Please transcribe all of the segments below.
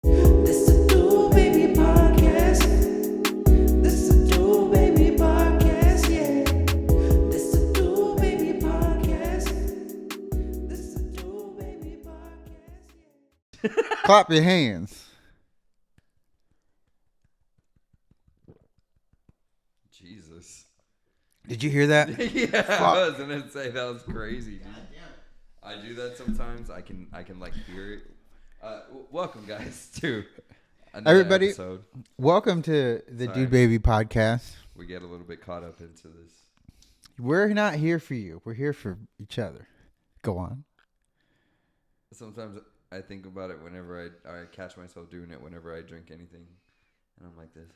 This is Do Baby Podcast. This is Do Baby Podcast, yeah. This is Do Baby Podcast. This is Do Baby Podcast, yeah. Clap your hands. Jesus. Did you hear that? Yeah, I was gonna say that was crazy, dude. I do that sometimes. I can like hear it. Welcome, guys, to another Everybody- episode. Welcome to the Sorry. Dude Baby Podcast. We get a little bit caught up into this. We're not here for you. We're here for each other. Go on. Sometimes I think about it whenever I catch myself doing it whenever I drink anything, and I'm like this.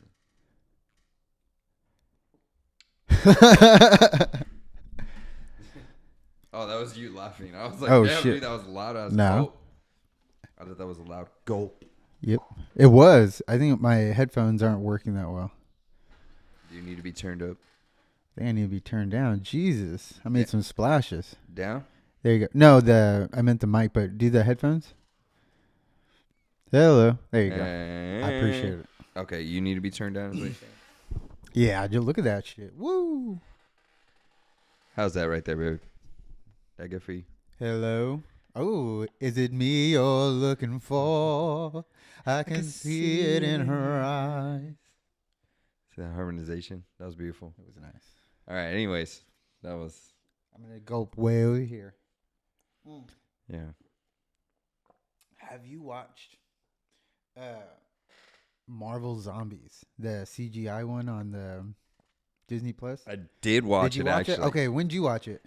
Oh, that was you laughing. I was like, Oh, damn, shit. dude, that was loud. I was No. gulp. I thought that was a loud gulp. Yep. It was. I think my headphones aren't working that well. Do you need to be turned up? They need to be turned down. Jesus. I made Yeah. some splashes. Down? There you go. No, I meant the mic, but do the headphones. Hello. There you go. I appreciate it. Okay, you need to be turned down. Is what you're saying? Yeah, just look at that shit. Woo. How's that right there, baby? That good for you? Hello. Oh, is it me you're looking for? I can see it in her eyes. See that harmonization? That was beautiful. It was nice. All right, anyways, that was, I'm gonna gulp way over here. yeah. Have you watched Marvel Zombies, the CGI one on the Disney Plus? I did watch Did you it, watch actually. it? Okay, when did you watch it?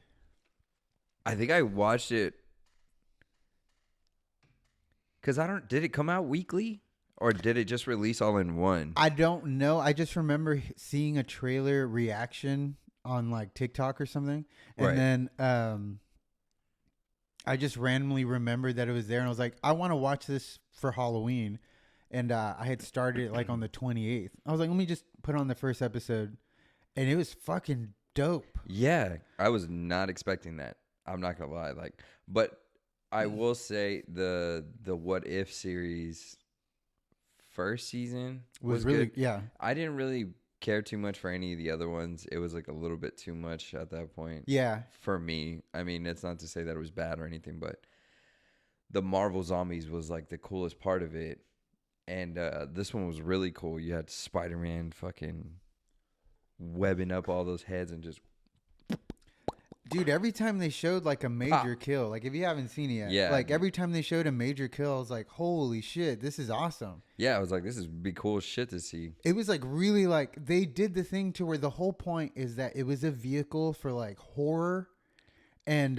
I think I watched it because did it come out weekly? Or did it just release all in one? I don't know. I just remember seeing a trailer reaction on like TikTok or something, and Right. then I just randomly remembered that it was there, and I was like, I want to watch this for Halloween, and I had started it like on the 28th. I was like, let me just put on the first episode, and it was fucking dope. Yeah, I was not expecting that. I'm not gonna lie, but I will say the What If series first season was really good. yeah. I didn't really care too much for any of the other ones. It was like a little bit too much at that point. Yeah. For me. I mean, it's not to say that it was bad or anything, but the Marvel Zombies was like the coolest part of it. And this one was really cool. You had Spider-Man fucking webbing up all those heads and just Dude, every time they showed like a major kill, like if you haven't seen it yet, Yeah. like every time they showed a major kill, I was like, holy shit, this is awesome. yeah, I was like, this is be cool shit to see. It was like really like they did the thing to where the whole point is that it was a vehicle for like horror and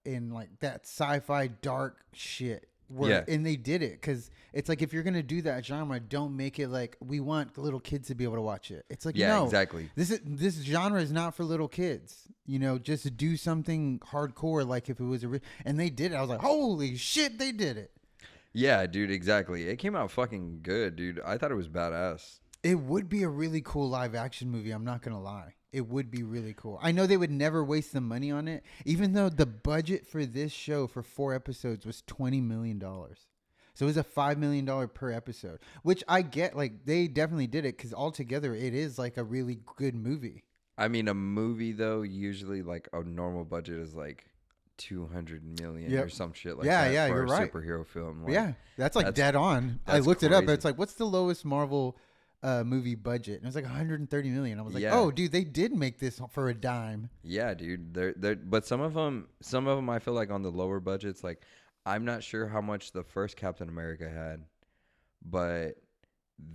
in like that sci-fi dark shit. Yeah. And they did it because it's like if you're gonna do that genre, don't make it like we want little kids to be able to watch it. It's like Yeah, no, exactly. this genre is not for little kids. You know, just do something hardcore like if it was and they did it. I was like, holy shit, they did it. Yeah, dude, exactly. It came out fucking good, dude. I thought it was badass. It would be a really cool live action movie. I'm not going to lie. It would be really cool. I know they would never waste the money on it, even though the budget for this show for 4 episodes was $20 million. So it was a $5 million per episode, which I get. Like, they definitely did it because altogether it is like a really good movie. I mean, a movie, though, usually like a normal budget is like 200 million Yep. or some shit like Yeah, that yeah, for you're a right. superhero film. Like, Yeah, that's like that's- dead on. I that's looked it up. crazy. It's like, what's the lowest Marvel movie budget? And it was like 130 million. I was like, Yeah. oh, dude, they did make this for a dime. Yeah, dude. They're but some of them I feel like on the lower budgets, like I'm not sure how much the first Captain America had, but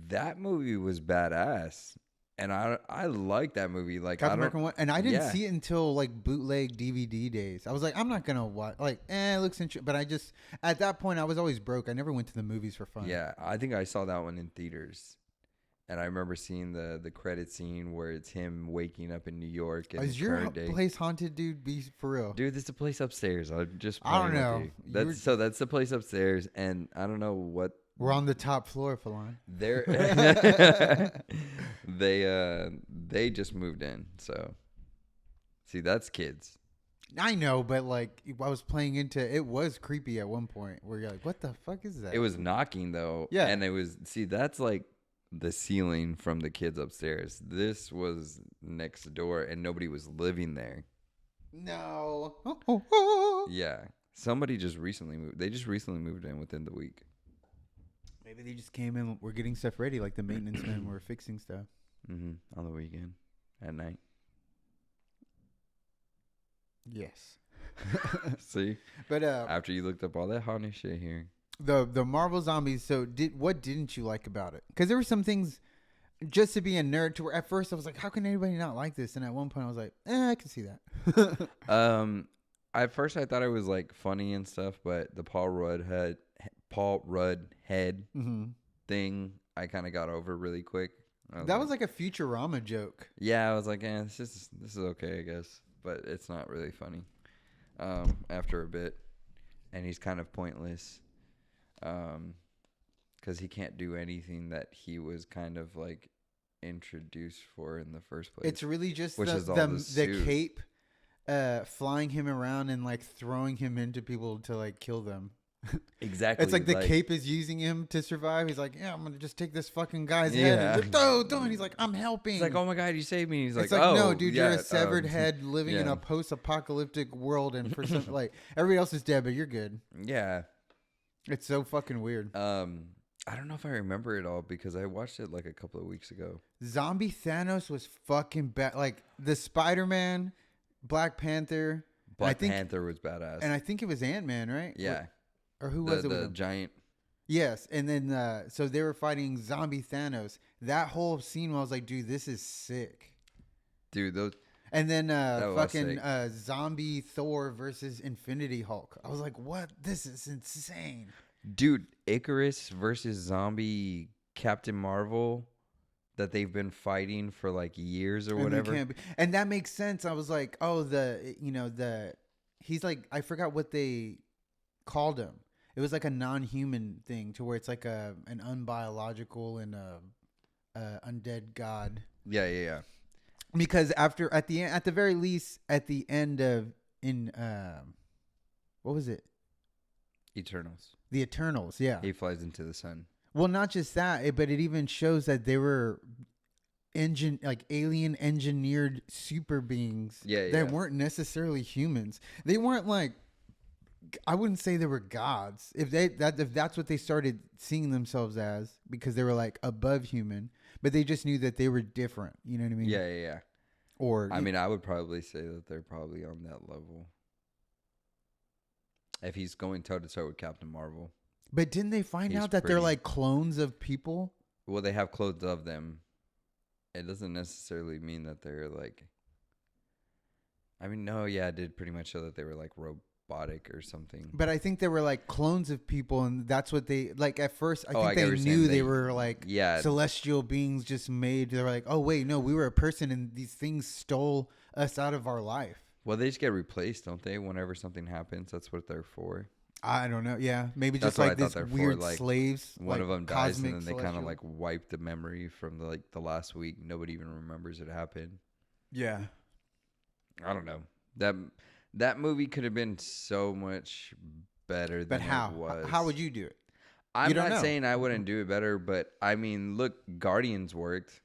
that movie was badass. And I like that movie. Like Captain I America don't, 1, and I didn't yeah. see it until like bootleg DVD days. I was like, I'm not gonna watch. Like, it looks interesting, but I just at that point I was always broke. I never went to the movies for fun. Yeah, I think I saw that one in theaters, and I remember seeing the credit scene where it's him waking up in New York and Is your current day. place haunted, dude? Be for real. Dude, this is the place upstairs. I'm just I don't playing with know. you. You were- That's the place upstairs, and I don't know what We're on the top floor, Falon. they're they just moved in. So see, that's kids. I know, but like I was playing into it was creepy at one point where you're like, what the fuck is that? It was knocking though. Yeah. And it was, see, that's like the ceiling from the kids upstairs. This was next door and nobody was living there. No. Yeah. Somebody just recently moved. They just recently moved in within the week. Maybe they just came in. We're getting stuff ready, like the maintenance men were fixing stuff. On the weekend at night. Yes. See? But After you looked up all that hot new shit here. the Marvel Zombies. So what didn't you like about it? Because there were some things. Just to be a nerd, to where at first I was like, how can anybody not like this? And at one point I was like, I can see that. At first I thought it was like funny and stuff, but the Paul Rudd head thing I kind of got over really quick. That was like a Futurama joke. Yeah, I was like, this is okay, I guess, but it's not really funny. After a bit, and he's kind of pointless, because he can't do anything that he was kind of like introduced for in the first place. It's really just Which is all the suit. cape, flying him around and like throwing him into people to like kill them. Exactly. It's like the cape is using him to survive. He's like, yeah, I'm gonna just take this fucking guy's head. Yeah. And don't. And he's like, I'm helping. He's like, oh my god, you saved me. He's like, It's like, oh no, dude, you're yeah, a severed head living in yeah. a post-apocalyptic world, and for some like everybody else is dead, but you're good. Yeah. It's so fucking weird. I don't know if I remember it all because I watched it like a couple of weeks ago. Zombie Thanos was fucking bad. Like the Spider-Man, Black Panther, Black Panther was badass. and I think it was Ant-Man, right? Yeah. Or who was it? With The him? giant. Yes, and then so they were fighting Zombie Thanos. That whole scene, I was like, dude, this is sick. Dude, those. And then was fucking sick. Zombie Thor versus Infinity Hulk. I was like, what? This is insane. Dude, Icarus versus zombie Captain Marvel that they've been fighting for like years or And they whatever. can't be- and that makes sense. I was like, oh, he's like, I forgot what they called him. It was like a non-human thing to where it's like an unbiological and undead god. Yeah. Because at the very least, at the end of what was it? Eternals. The Eternals, yeah. He flies into the sun. Well, not just that, but it even shows that they were alien engineered super beings that weren't necessarily humans. They weren't like, I wouldn't say they were gods. If that's what they started seeing themselves as, because they were like above human, but they just knew that they were different. You know what I mean? Yeah. Or I mean, I would probably say that they're probably on that level. If he's going toe to toe with Captain Marvel. but didn't they find He's out that they're pretty- like clones of people? Well, they have clothes of them. It doesn't necessarily mean that they're like. I mean, no, yeah, it did pretty much show that they were like robotic or something. But I think they were like clones of people, and that's what they like. At first, I Oh, I think get what they you're knew saying. they were like Yeah. celestial beings just made. They were like, oh wait, no, we were a person, and these things stole us out of our life. Well, they just get replaced, don't they? Whenever something happens, that's what they're for. I don't know. Yeah, maybe That's just what like I thought this they're for, weird like, slaves. One like of them dies, and cosmic then they kind of celestial- like wipe the memory from the last week. Nobody even remembers it happened. Yeah. I don't know. That movie could have been so much better But than how? it was. How would you do it? I'm don't not know. saying I wouldn't do it better, but I mean, look, Guardians worked.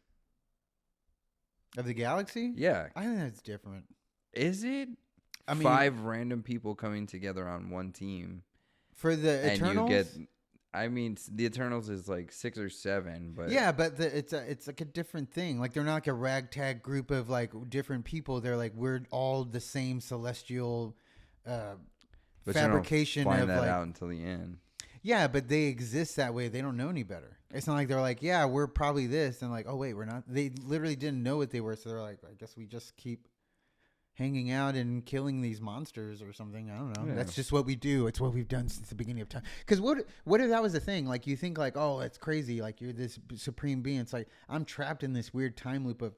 Of the galaxy? Yeah. I think that's different. Is it? I mean- 5 random people coming together on one team. For the And Eternals? you get, I mean, the Eternals is like 6 or 7, but Yeah, but it's like a different thing. Like they're not like a ragtag group of like different people. They're like we're all the same celestial but fabrication you don't find of that like out until the end. yeah, but they exist that way. They don't know any better. It's not like they're like yeah, we're probably this and like oh wait, we're not. They literally didn't know what they were, so they're like I guess we just keep hanging out and killing these monsters or something. I don't know. Yeah. That's just what we do. It's what we've done since the beginning of time. Because what if that was the thing? Like you think like, oh, it's crazy. Like you're this supreme being. It's like I'm trapped in this weird time loop of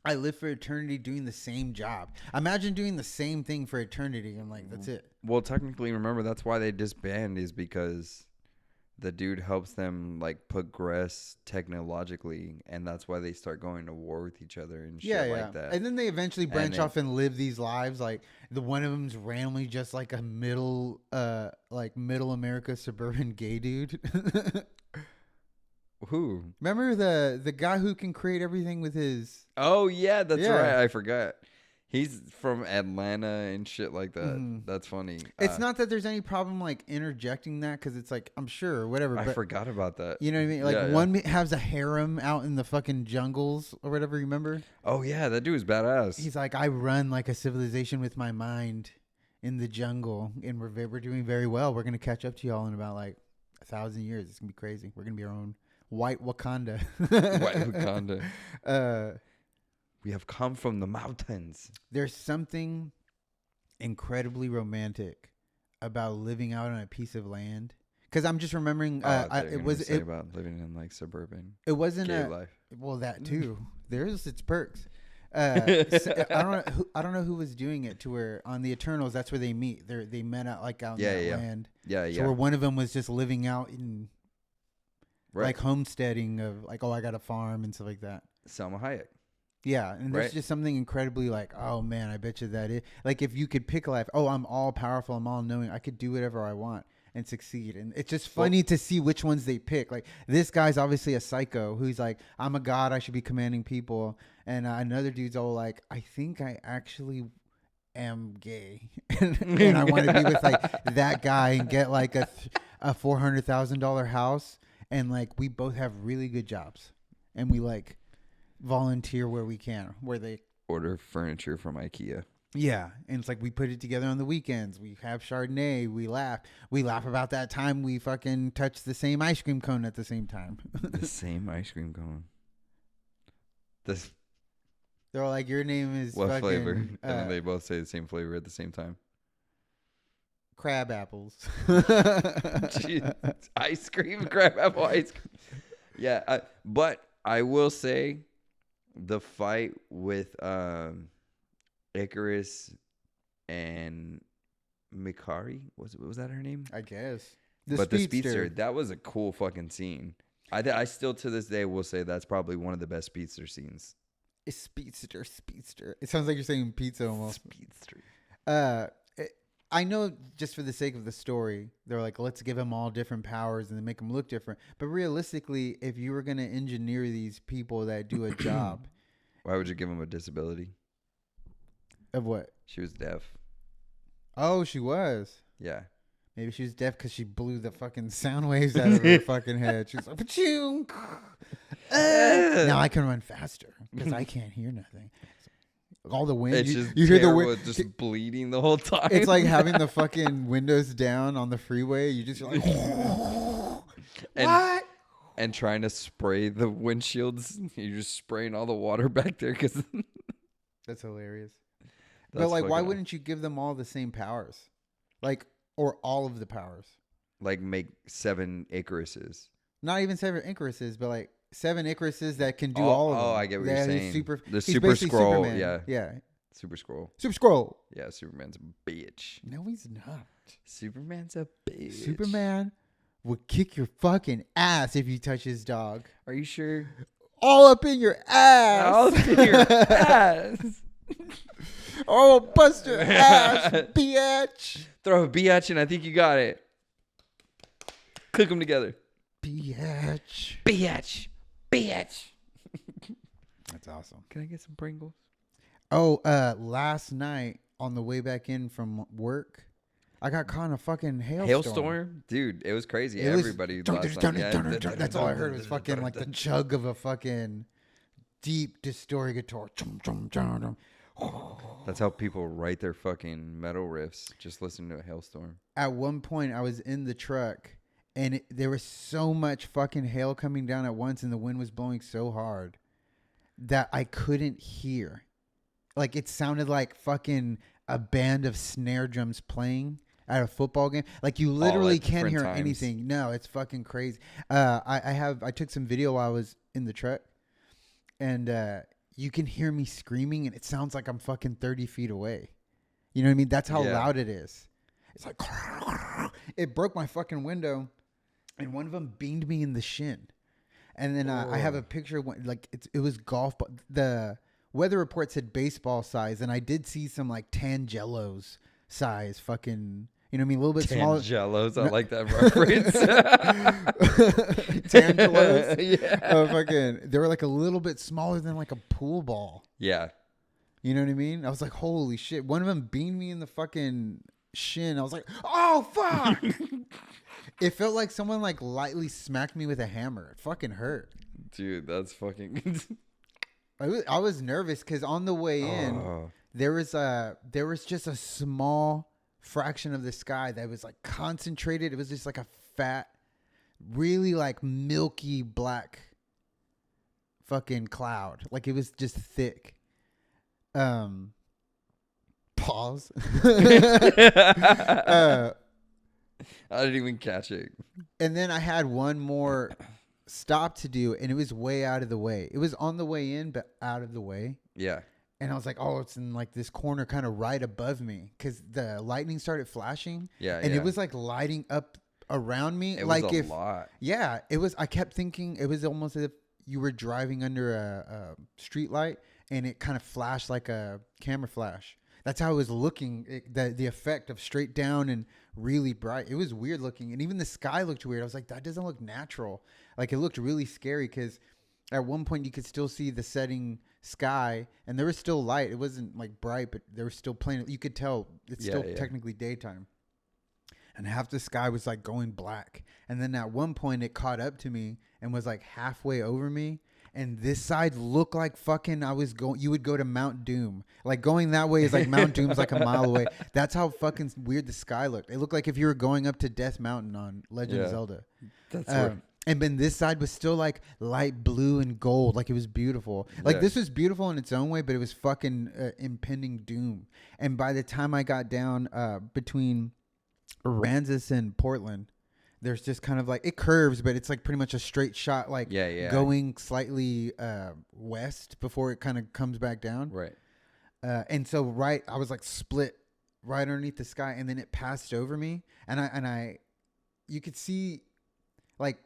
I live for eternity doing the same job. Imagine doing the same thing for eternity and like that's it. Well, technically, remember, that's why they disband is because the dude helps them like progress technologically, and that's why they start going to war with each other and shit like that. And then they eventually branch then- off and live these lives. Like the one of them's randomly just like a middle America suburban gay dude. Who? Remember the guy who can create everything with his? Oh yeah, that's Yeah. right. I forgot. He's from Atlanta and shit like that. Mhm. That's funny. It's not that there's any problem like interjecting that because it's like I'm sure whatever. I But forgot about that. you know what I mean? Like Yeah, yeah. one has a harem out in the fucking jungles or whatever. Remember? Oh yeah, that dude was badass. He's like, I run like a civilization with my mind in the jungle, and we're doing very well. We're gonna catch up to y'all in about like 1,000 years. It's gonna be crazy. We're gonna be our own white Wakanda. White Wakanda. Uh, We have come from the mountains. there's something incredibly romantic about living out on a piece of land. Because I'm just remembering, it about living in like suburban it wasn't gay a life. well that too. There's its perks. I don't know who was doing it to where on the Eternals. That's where they meet. They met out like out in Yeah, that yeah. land. Yeah, So yeah. where one of them was just living out in Right. like homesteading of like, oh, I got a farm and stuff like that. Salma Hayek. Yeah, and there's Right. just something incredibly like, oh man, I bet you that is like if you could pick a life. Oh, I'm all powerful. I'm all knowing. I could do whatever I want and succeed. And it's just funny to see which ones they pick. Like this guy's obviously a psycho who's like, I'm a god. I should be commanding people. And another dude's all like, I think I actually am gay, and I want to be with like that guy and get like a $400,000 house. And like we both have really good jobs, and we like volunteer where we can, where they Order furniture from IKEA. yeah, and it's like we put it together on the weekends. We have Chardonnay. We laugh about that time we fucking touched the same ice cream cone at the same time. The same ice cream cone. This They're all like, your name is what fucking, flavor? And then they both say the same flavor at the same time. crab apples. Jeez. Ice cream, crab apple ice cream. Yeah, but I will say the fight with Icarus and Mikari, was that her name? I guess. The speedster, that was a cool fucking scene. I still to this day will say that's probably one of the best speedster scenes. Speedster. It sounds like you're saying pizza almost. Speedster. I know just for the sake of the story, they're like, let's give them all different powers and then make them look different. But realistically, if you were going to engineer these people that do a job Why would you give him a disability? of what? She was deaf. Oh, she was. Yeah. Maybe she was deaf because she blew the fucking sound waves out of her fucking head. She's like, "Pachoo." Now I can run faster because I can't hear nothing. All the wind. It's You, just you hear the terrible, wind. just bleeding the whole time. It's like having the fucking windows down on the freeway. You just like, And- what? and trying to spray the windshields. You're just spraying all the water back there because That's hilarious. But like, why fucking- wouldn't you give them all the same powers? Like, or all of the powers? like make 7 Icaruses. Not even 7 Icaruses, but like 7 Icaruses that can do Oh, all of them. oh, I get what you're That is saying. Super, The he's Super basically Scroll, Superman. yeah. Yeah. Super Scroll. Super Scroll. Yeah, Superman's a bitch. No, he's not. Superman's a bitch. Superman would kick your fucking ass if you touch his dog. Are you sure? All up in your ass. All in your ass. Oh, bust your ass, bitch. Throw a biatch and I think you got it. Cook them together. Bitch. Biatch. Biatch. That's awesome. Can I get some Pringles? Oh, last night on the way back in from work, I got caught in a fucking hailstorm. Hailstorm? Dude, it was crazy. It was Everybody dun, last dun, night. dun, Yeah. dun, dun. That's all I heard was fucking like the chug of a fucking deep distorted guitar. Chum, chum, chum, chum. That's how people write their fucking metal riffs. Just listen to a hailstorm. At one point, I was in the truck, and there was so much fucking hail coming down at once, and the wind was blowing so hard that I couldn't hear. Like, it sounded like fucking a band of snare drums playing at a football game. Like, you literally at can't different hear times. anything. No, it's fucking crazy. I took some video while I was in the truck, and you can hear me screaming, and it sounds like I'm fucking 30 feet away. You know what I mean? That's how Yeah. loud it is. It's like, it broke my fucking window. and one of them beamed me in the shin. And then I have a picture of like it was golf, but the weather report said baseball size, and I did see some like Tangelos size, fucking, you know what I mean, a little bit smaller. Tangelos, I like that reference. Tangelos, Yeah. fucking, they were like a little bit smaller than like a pool ball. Yeah. You know what I mean? I was like, holy shit! One of them beamed me in the fucking shin. I was like, oh fuck! It felt like someone like lightly smacked me with a hammer. It fucking hurt. Dude, that's fucking. I was nervous because on the way in, Oh. there was just a small fraction of the sky that was like concentrated. It was just like a fat, really like milky black fucking cloud. Like it was just thick. Pause. I didn't even catch it. And then I had one more stop to do, and it was way out of the way. It was on the way in, but out of the way. Yeah. And I was like, oh, it's in like this corner kind of right above me because the lightning started flashing. Yeah. And yeah. it was like lighting up around me. It like was a if, lot. yeah, it was, I kept thinking it was almost as if you were driving under a street light and it kind of flashed like a camera flash. That's how it was looking, the effect of straight down and really bright. It was weird looking. And even the sky looked weird. I was like, that doesn't look natural. Like it looked really scary because at one point you could still see the setting sky and there was still light. It wasn't like bright, but there was still plenty. You could tell it's still technically daytime. And half the sky was like going black. And then at one point it caught up to me and was like halfway over me. And this side looked like fucking you would go to Mount Doom. Like going that way is like Mount Doom's like a mile away. That's how fucking weird the sky looked. It looked like if you were going up to Death Mountain on Legend of Zelda. That's weird. And then this side was still like light blue and gold. Like it was beautiful. Like this was beautiful in its own way, but it was fucking impending doom. And by the time I got down between Aransas and Portland, there's just kind of like it curves, but it's like pretty much a straight shot, like going slightly west before it kind of comes back down. Right. And so I was like split right underneath the sky, and then it passed over me, and you could see like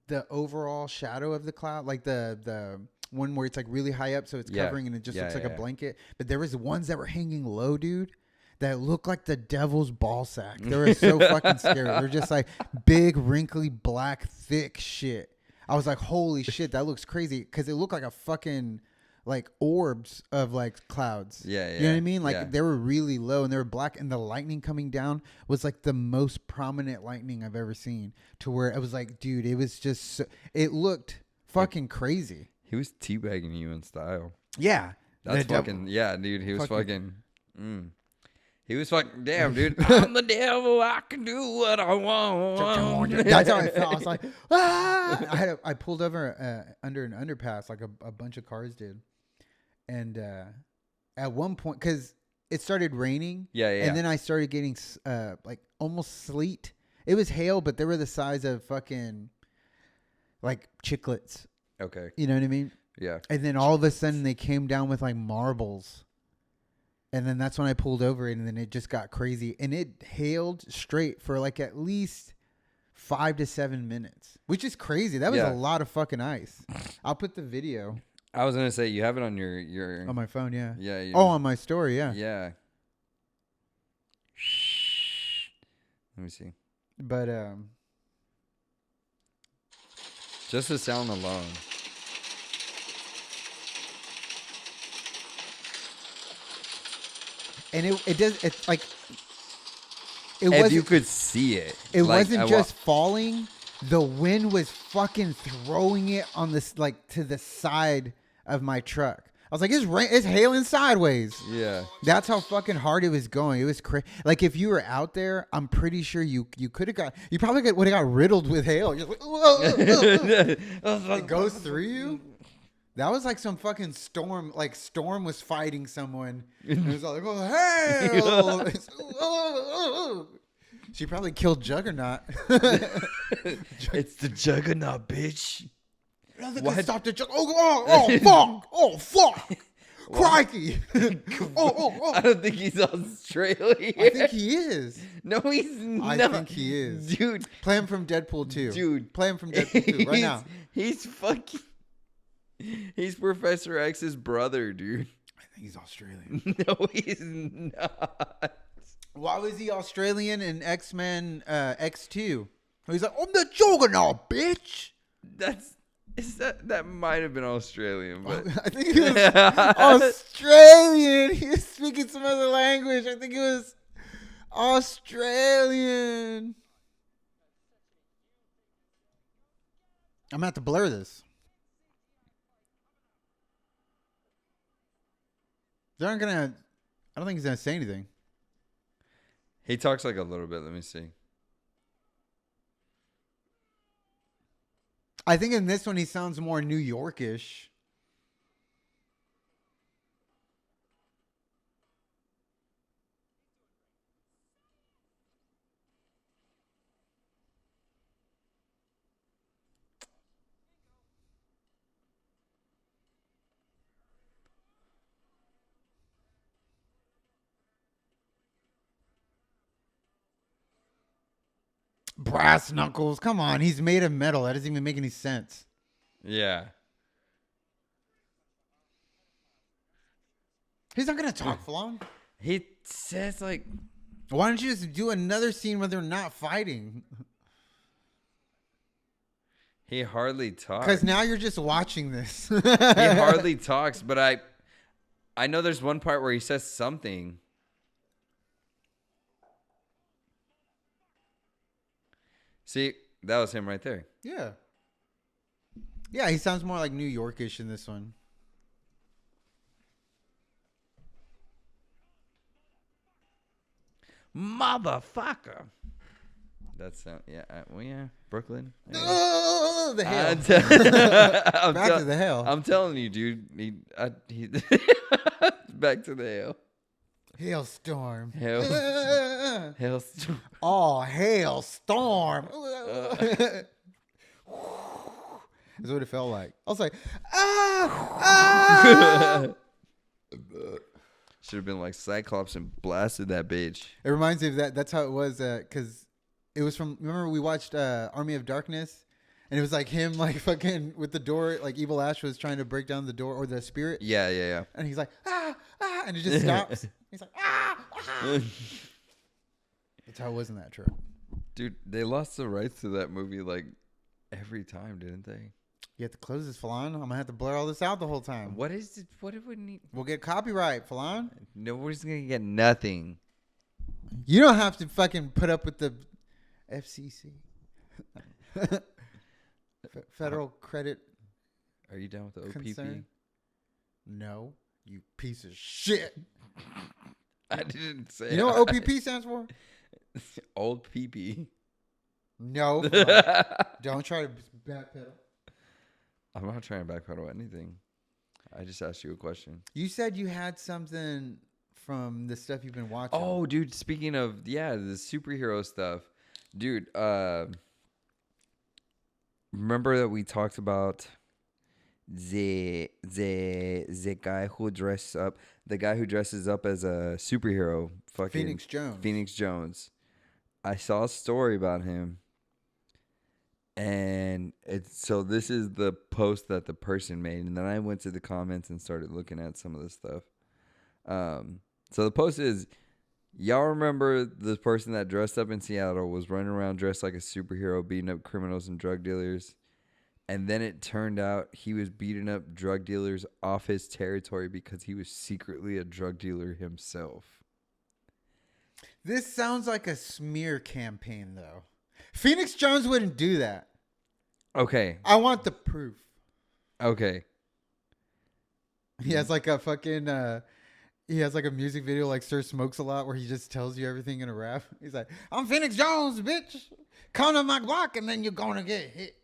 the overall shadow of the cloud, like the one where it's like really high up, so it's covering and it just looks like a blanket. But there was the ones that were hanging low, dude, that looked like the devil's ball sack. They were so fucking scary. They're just like big, wrinkly, black, thick shit. I was like, holy shit, that looks crazy. Because it looked like a fucking, like, orbs of, like, clouds. Yeah. You know what I mean? Like, they were really low and they were black. And the lightning coming down was, like, the most prominent lightning I've ever seen. To where it was like, dude, it was just, it looked fucking crazy. He was teabagging you in style. Yeah. That's fucking, dude. He was fucking He was fucking, damn, dude. I'm the devil. I can do what I want. That's how I felt. I was like, ah! I pulled over under an underpass like a bunch of cars did. And at one point, because it started raining. Yeah. And then I started getting like almost sleet. It was hail, but they were the size of fucking like chiclets. Okay. You know what I mean? Yeah. And then all of a sudden they came down with like marbles. And then that's when I pulled over, and then it just got crazy. And it hailed straight for like at least 5 to 7 minutes, which is crazy. That was a lot of fucking ice. I'll put the video. I was gonna say you have it on your On my phone, yeah. Yeah. Oh, on my story, yeah. Yeah. Let me see. But just the sound alone. and it's like it If wasn't. you could see it, It like, wasn't just falling. The wind was fucking throwing it on this like to the side of my truck. I was like, it's hailing sideways. Yeah. That's how fucking hard it was going. It was crazy. Like if you were out there, I'm pretty sure you could have you probably would have got riddled with hail. You're like, it goes through you. That was like some fucking storm. Like Storm was fighting someone. And it was all like, oh hail! She probably killed Juggernaut. It's the Juggernaut, bitch. Nothing can stop the oh fuck! Oh fuck! Crikey! oh! I don't think he's Australian. I think he is. No, he's I not. think he is. Dude, Play him from Deadpool 2. Dude. Play him from Deadpool 2 right now. He's fucking. He's Professor X's brother, dude. I think he's Australian. No, he's not. Why was he Australian in X-Men X2? He's like, I'm the Juggernaut, bitch. That might have been Australian, but I think he was Australian. He was speaking some other language. I think it was Australian. I'm gonna have to blur this. They aren't gonna. I don't think he's gonna say anything. he talks like a little bit. Let me see. I think in this one he sounds more New Yorkish. Brass knuckles. Come on, he's made of metal. That doesn't even make any sense. Yeah. He's not gonna talk for long. He says like Why don't you just do another scene where they're not fighting? he hardly talks. Because now you're just watching this. He hardly talks, but I know there's one part where he says something. See, that was him right there. Yeah. Yeah, he sounds more like New Yorkish in this one. Motherfucker. That's yeah, Brooklyn. Oh, the hell. I'm Back to the hell. I'm telling you, dude. He back to the hell. Hailstorm. Hailstorm. Oh, hailstorm. That's what it felt like. I was like, ah. Should have been like Cyclops and blasted that bitch. It reminds me of that. That's how it was. Because it was from, remember we watched Army of Darkness? And it was like him like fucking with the door. Like Evil Ash was trying to break down the door or the spirit. Yeah. And he's like, and it just stops. He's like, That's how it was in that truck. Dude, they lost the rights to that movie like every time, didn't they? You have to close this, Falon. I'm gonna have to blur all this out the whole time. What is it? What do we need? We'll get copyright, Falon. Nobody's gonna get nothing. You don't have to fucking put up with the FCC. Federal Credit Are you down with the OPP? Concern? No, you piece of shit. I didn't say. You know what OPP stands for? Old PP. No. Falon. Don't try to backpedal. I'm not trying to backpedal anything. I just asked you a question. You said you had something from the stuff you've been watching. Oh, dude, speaking of, the superhero stuff. Dude, remember that we talked about the guy who dresses up, the guy who dresses up as a superhero, fucking Phoenix Jones. I saw a story about him. And so this is the post that the person made, and then I went to the comments and started looking at some of the stuff. So the post is, y'all remember the person that dressed up in Seattle was running around dressed like a superhero, beating up criminals and drug dealers, and then it turned out he was beating up drug dealers off his territory because he was secretly a drug dealer himself. This sounds like a smear campaign, though. Phoenix Jones wouldn't do that. Okay. I want the proof. Okay. He has like a fucking, he has like a music video like Sir Smokes a Lot where he just tells you everything in a rap. He's like, I'm Phoenix Jones, bitch. Come to my block and then you're going to get hit.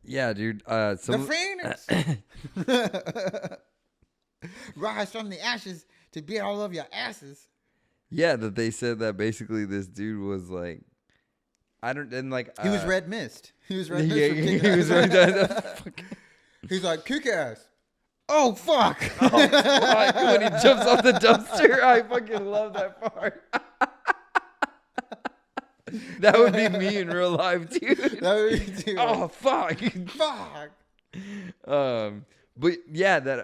Yeah, dude. The Phoenix. Rise from the ashes to beat all of your asses. Yeah, that they said that basically this dude was like, He was Red Mist. He was Red Mist. Yeah, from he Kick-Ass. was Red Mist. He's like, kick ass. Oh fuck! Oh, fuck. When he jumps off the dumpster, I fucking love that part. That would be me in real life, dude. That would be too. Oh, fuck. Fuck! But yeah,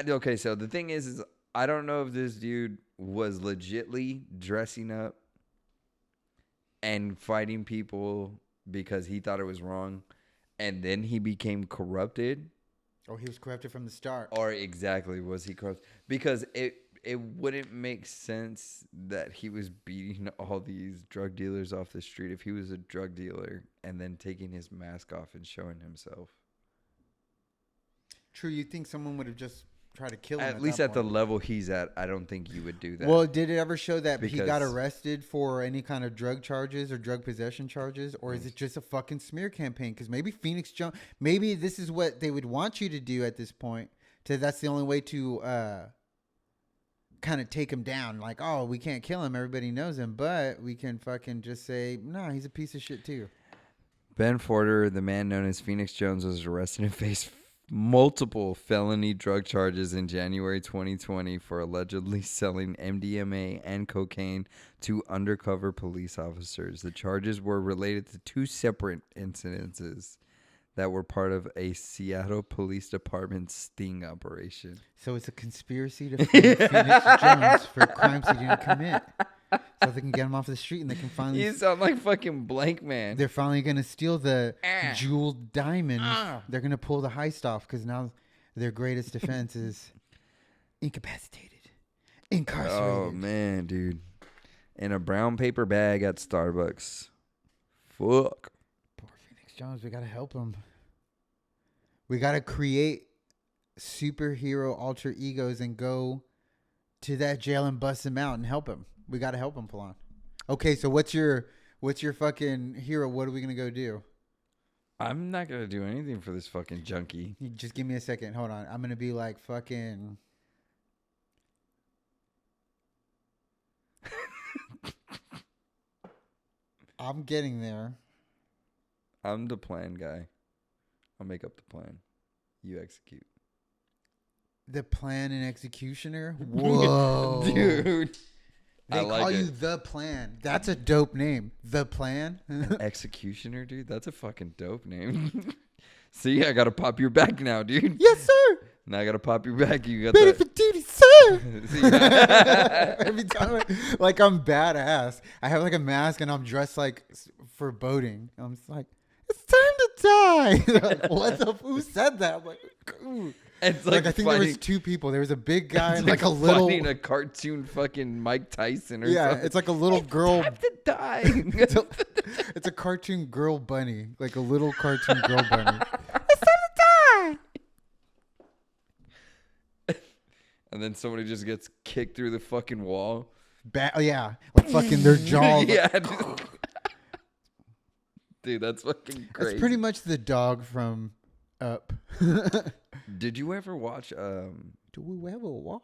okay. So the thing is I don't know if this dude was legitly dressing up and fighting people because he thought it was wrong, and then he became corrupted. Oh, he was corrupted from the start. Or exactly, was he corrupt? Because it wouldn't make sense that he was beating all these drug dealers off the street if he was a drug dealer and then taking his mask off and showing himself. True, you think someone would have just tried to kill him? At least that at the point. level he's at, I don't think you would do that. Well, did it ever show that he got Because- arrested for any kind of drug charges or drug possession charges, or is it just a fucking smear campaign? Because maybe Phoenix Jones, maybe this is what they would want you to do at this point. That's the only way to kind of take him down. Like, oh, we can't kill him. Everybody knows him, but we can fucking just say, no, he's a piece of shit too. Ben Porter, the man known as Phoenix Jones, was arrested and faced multiple felony drug charges in January 2020 for allegedly selling MDMA and cocaine to undercover police officers. The charges were related to two separate incidences that were part of a Seattle Police Department sting operation. So it's a conspiracy to frame Phoenix Jones for crimes he didn't commit. So they can get him off the street and they can finally... You sound like fucking Blank Man. They're finally going to steal the jeweled diamond. They're going to pull the heist off because now their greatest defense is incapacitated, incarcerated. Oh, man, dude. In a brown paper bag at Starbucks. Fuck. Poor Phoenix Jones. We got to help him. We got to create superhero alter egos and go to that jail and bust him out and help him. We got to help him, Palon. Okay, so what's your fucking hero? What are we going to go do? I'm not going to do anything for this fucking junkie. You just give me a second. Hold on. I'm going to be like fucking... I'm getting there. I'm the plan guy. I'll make up the plan. You execute. The plan and executioner? Whoa. Dude. They I like call you it. The Plan. That's a dope name. The Plan? Executioner, dude? That's a fucking dope name. See, I got to pop your back now, dude. Yes, sir. Now I got to pop your back. You got Ready that. for duty, sir. See? Every time, like I'm badass. I have like a mask and I'm dressed like for boating. I'm just like, it's time to die. They're like, what the? Who said that? I'm like, ooh. It's Like like, I think there was fighting- two people. There was a big guy it's and like a little. fighting a cartoon fucking Mike Tyson or Yeah, something. it's like a little girl. Time to die. It's a cartoon girl bunny, like a little cartoon girl bunny. It's time to die. And then somebody just gets kicked through the fucking wall. Yeah, like fucking their jaw. Yeah. Dude, that's fucking crazy. That's pretty much the dog from Up. Did you ever watch Do we ever watch?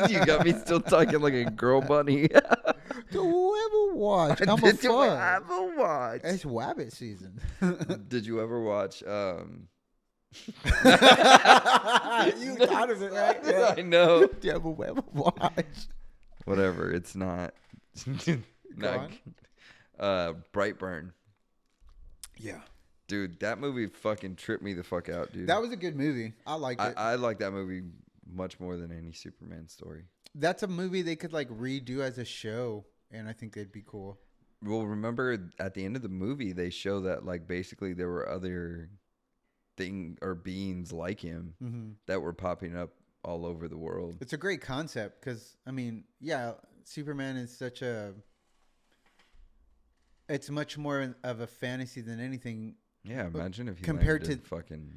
you got me still talking like a girl bunny. Do we ever watch? I'm a Did you fun. ever watch? It's Wabbit season. Did you ever watch You thought of it, right? Yeah. I know. Do you ever watch? Whatever, it's not. not Brightburn. Yeah. Dude, that movie fucking tripped me the fuck out, dude. That was a good movie. I liked it. I like that movie much more than any Superman story. That's a movie they could like redo as a show, and I think they'd be cool. Well, remember at the end of the movie, they show that like basically there were other beings like him that were popping up all over the world. It's a great concept because, I mean, yeah, Superman is such a... It's much more of a fantasy than anything. Yeah, imagine if he compared landed in to- fucking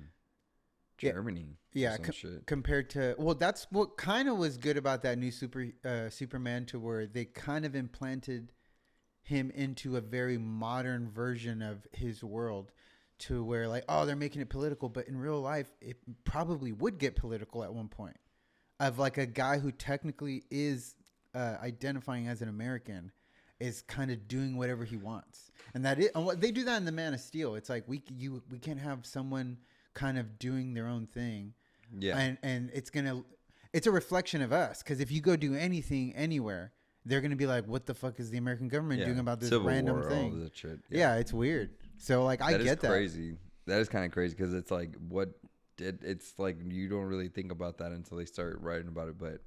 Yeah, Germany. or Yeah, some shit. compared to... Well, that's what kind of was good about that new Superman, to where they kind of implanted him into a very modern version of his world, to where like, oh, they're making it political, but in real life, it probably would get political at one point. Of like a guy who technically is identifying as an American is kind of doing whatever he wants, and they do that in the Man of Steel. It's like we can't have someone kind of doing their own thing. Yeah. and it's a reflection of us, because if you go do anything anywhere, they're gonna be like, what the fuck is the American government doing about this Civil random War, all thing? that shit. Yeah, it's weird. So like I That is get that. crazy. That is kind of crazy because it's like it's like you don't really think about that until they start writing about it. But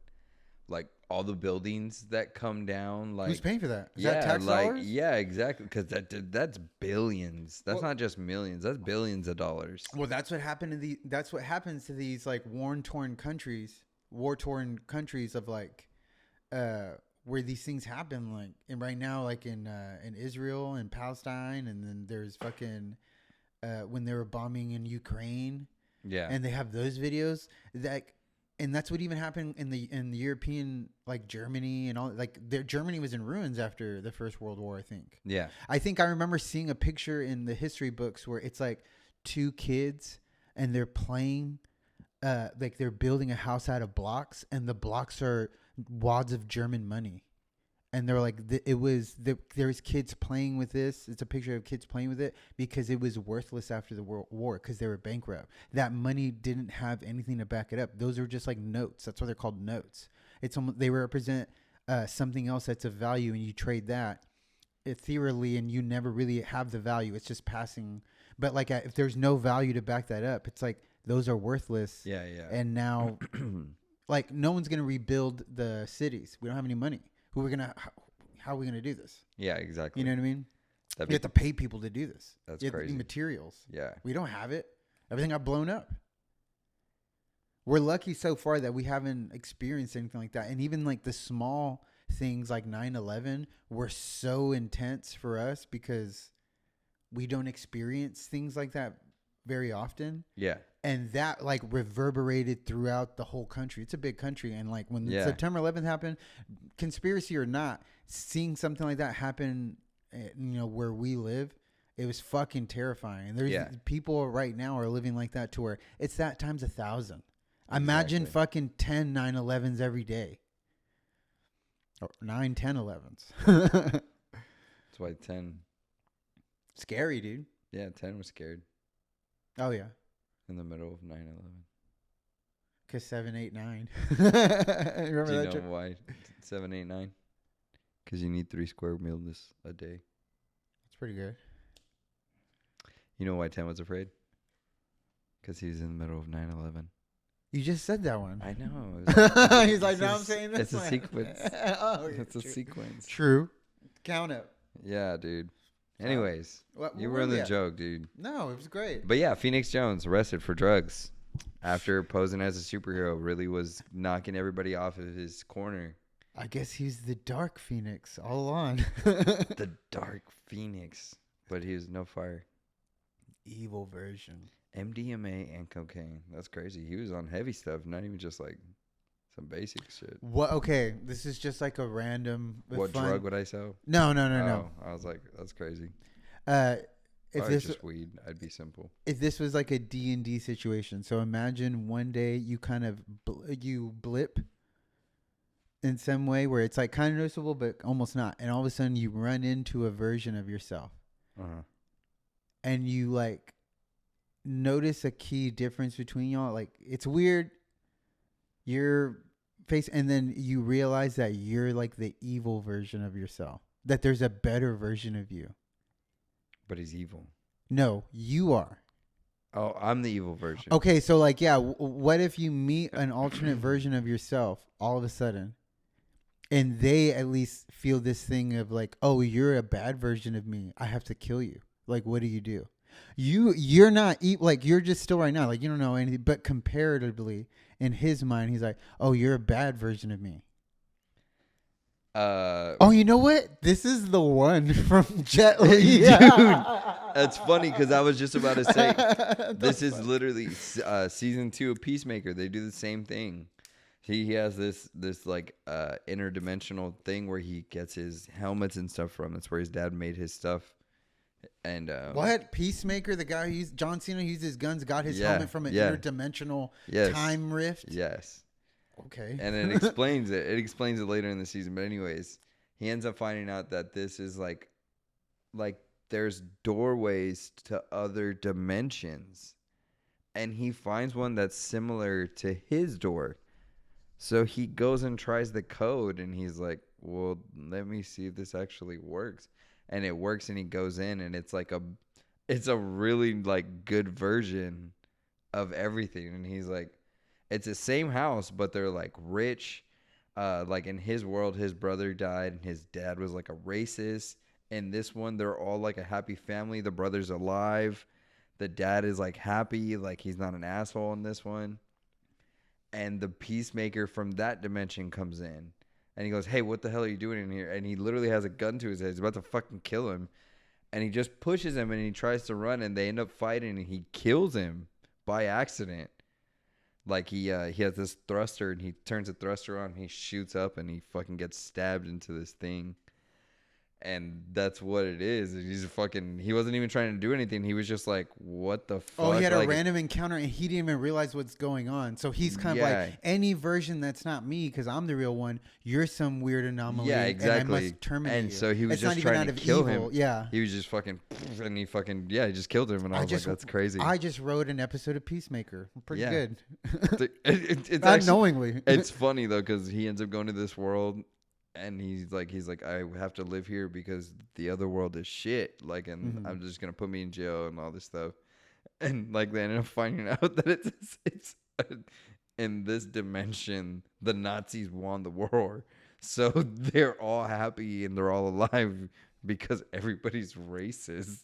like all the buildings that come down, like Who's paying for that? Is yeah, that tax like dollars? yeah, exactly. Because that's billions. That's not just millions. That's billions of dollars. Well, that's what happened to that's what happens to these like war torn countries of like where these things happen, like, and right now, like in Israel and Palestine, and then there's fucking when they were bombing in Ukraine, Yeah, and they have those videos that, and that's what even happened in the European, like Germany and all, like Germany was in ruins after the First World War, I think. yeah, I think I remember seeing a picture in the history books where it's like two kids and they're playing, like they're building a house out of blocks, and the blocks are wads of German money. And they're like, there's kids playing with this. It's a picture of kids playing with it because it was worthless after the World War because they were bankrupt. That money didn't have anything to back it up. Those are just like notes. That's why they're called notes. They represent something else that's of value, and you trade that ethereally, and you never really have the value. It's just passing. But like if there's no value to back that up, it's like those are worthless. yeah, yeah. And now, like, no one's gonna rebuild the cities. We don't have any money. How are we gonna do this? Yeah, exactly. You know what I mean? That'd You be- have to pay people to do this. That's You have to do crazy. materials. Yeah, We don't have it. Everything got blown up. We're lucky so far that we haven't experienced anything like that. And even like the small things like 9/11 were so intense for us because we don't experience things like that very often. yeah, And that like reverberated throughout the whole country. It's a big country. And like when Yeah. September 11th happened, conspiracy or not, seeing something like that happen, where we live, it was fucking terrifying. And there's Yeah. people right now are living like that to where it's that times 1,000. Imagine Exactly. fucking 10 9/11s every day. Or 9, 10 11s. that's why 10. Scary, dude. Yeah, 10 was scared Oh, yeah. in the middle of 9/11. Because 7, 8, 9. Do Remember you that know joke? why 7, 8, 9? Because you need 3 square meals a day. It's pretty good. You know why 10 was afraid? Because he was in the middle of 9/11. You just said that one. I know. He's like, It's now a I'm s- saying this It's a one." sequence. Oh, yeah, It's a true. sequence. True. Count up. Yeah, dude. Anyways, What, you where ruined we the at? joke, dude. No, it was great. But yeah, Phoenix Jones arrested for drugs after posing as a superhero. Really was knocking everybody off of his corner. I guess he's the Dark Phoenix all along. The Dark Phoenix, but he was no fire. Evil version. MDMA and cocaine. That's crazy. He was on heavy stuff, not even just like some basic shit. What? Okay, this is just like a random. What fun- drug would I sell? No. Oh, I was like, that's crazy. If Probably this just weed, I'd be simple. if this was like a D&D situation, so imagine one day you kind of you blip in some way where it's like kind of noticeable but almost not, and all of a sudden you run into a version of yourself, Uh-huh. and you like notice a key difference between y'all. Like it's weird, your face, and then you realize that you're like the evil version of yourself, that there's a better version of you. But he's evil. No, you are. Oh, I'm the evil version. Okay, so like, yeah, what if you meet an alternate version of yourself all of a sudden, and they at least feel this thing of like, oh, you're a bad version of me. I have to kill you. Like, what do? You're not like, you're just still right now. Like, you don't know anything, but comparatively in his mind, he's like, oh, you're a bad version of me. Oh, you know what? This is the one from Jet Li. Dude, that's funny because I was just about to say this is literally season 2 of Peacemaker. They do the same thing. He has this like interdimensional thing where he gets his helmets and stuff from. That's where his dad made his stuff. And What? Peacemaker, the guy who used John Cena, used his guns, got his helmet from an interdimensional time rift. Yes. Okay. And it explains it. It explains it later in the season. But anyways, he ends up finding out that this is like there's doorways to other dimensions. and he finds one that's similar to his door. So he goes and tries the code, and he's like, well, let me see if this actually works. And it works, and he goes in, and it's a really like good version of everything. And he's like, it's the same house, but they're like rich. Like in his world, his brother died, and his dad was like a racist. In this one, they're all like a happy family. The brother's alive. The dad is like happy, like he's not an asshole in this one. And the peacemaker from that dimension comes in, and he goes, "Hey, what the hell are you doing in here?" And he literally has a gun to his head. He's about to fucking kill him, and he just pushes him, and he tries to run, and they end up fighting, and he kills him by accident. Like he has this thruster, and he turns the thruster on, and he shoots up, and he fucking gets stabbed into this thing. And that's what it is. And he wasn't even trying to do anything. He was just like, what the fuck? Oh, he had like, a random encounter and he didn't even realize what's going on. So he's kind of like, any version that's not me, because I'm the real one, you're some weird anomaly. Yeah, exactly. And I must terminate and you. so he was It's just not even trying out to of kill evil. him. Yeah. He was just fucking, and he just killed him. And I was like, that's crazy. I just wrote an episode of Peacemaker. Pretty Yeah. good. It's actually, Unknowingly. it's funny though, because he ends up going to this world, and he's like, I have to live here because the other world is shit. Like, and I'm just gonna put me in jail and all this stuff. And like they ended up finding out that it's in this dimension the Nazis won the war, so they're all happy and they're all alive because everybody's racist.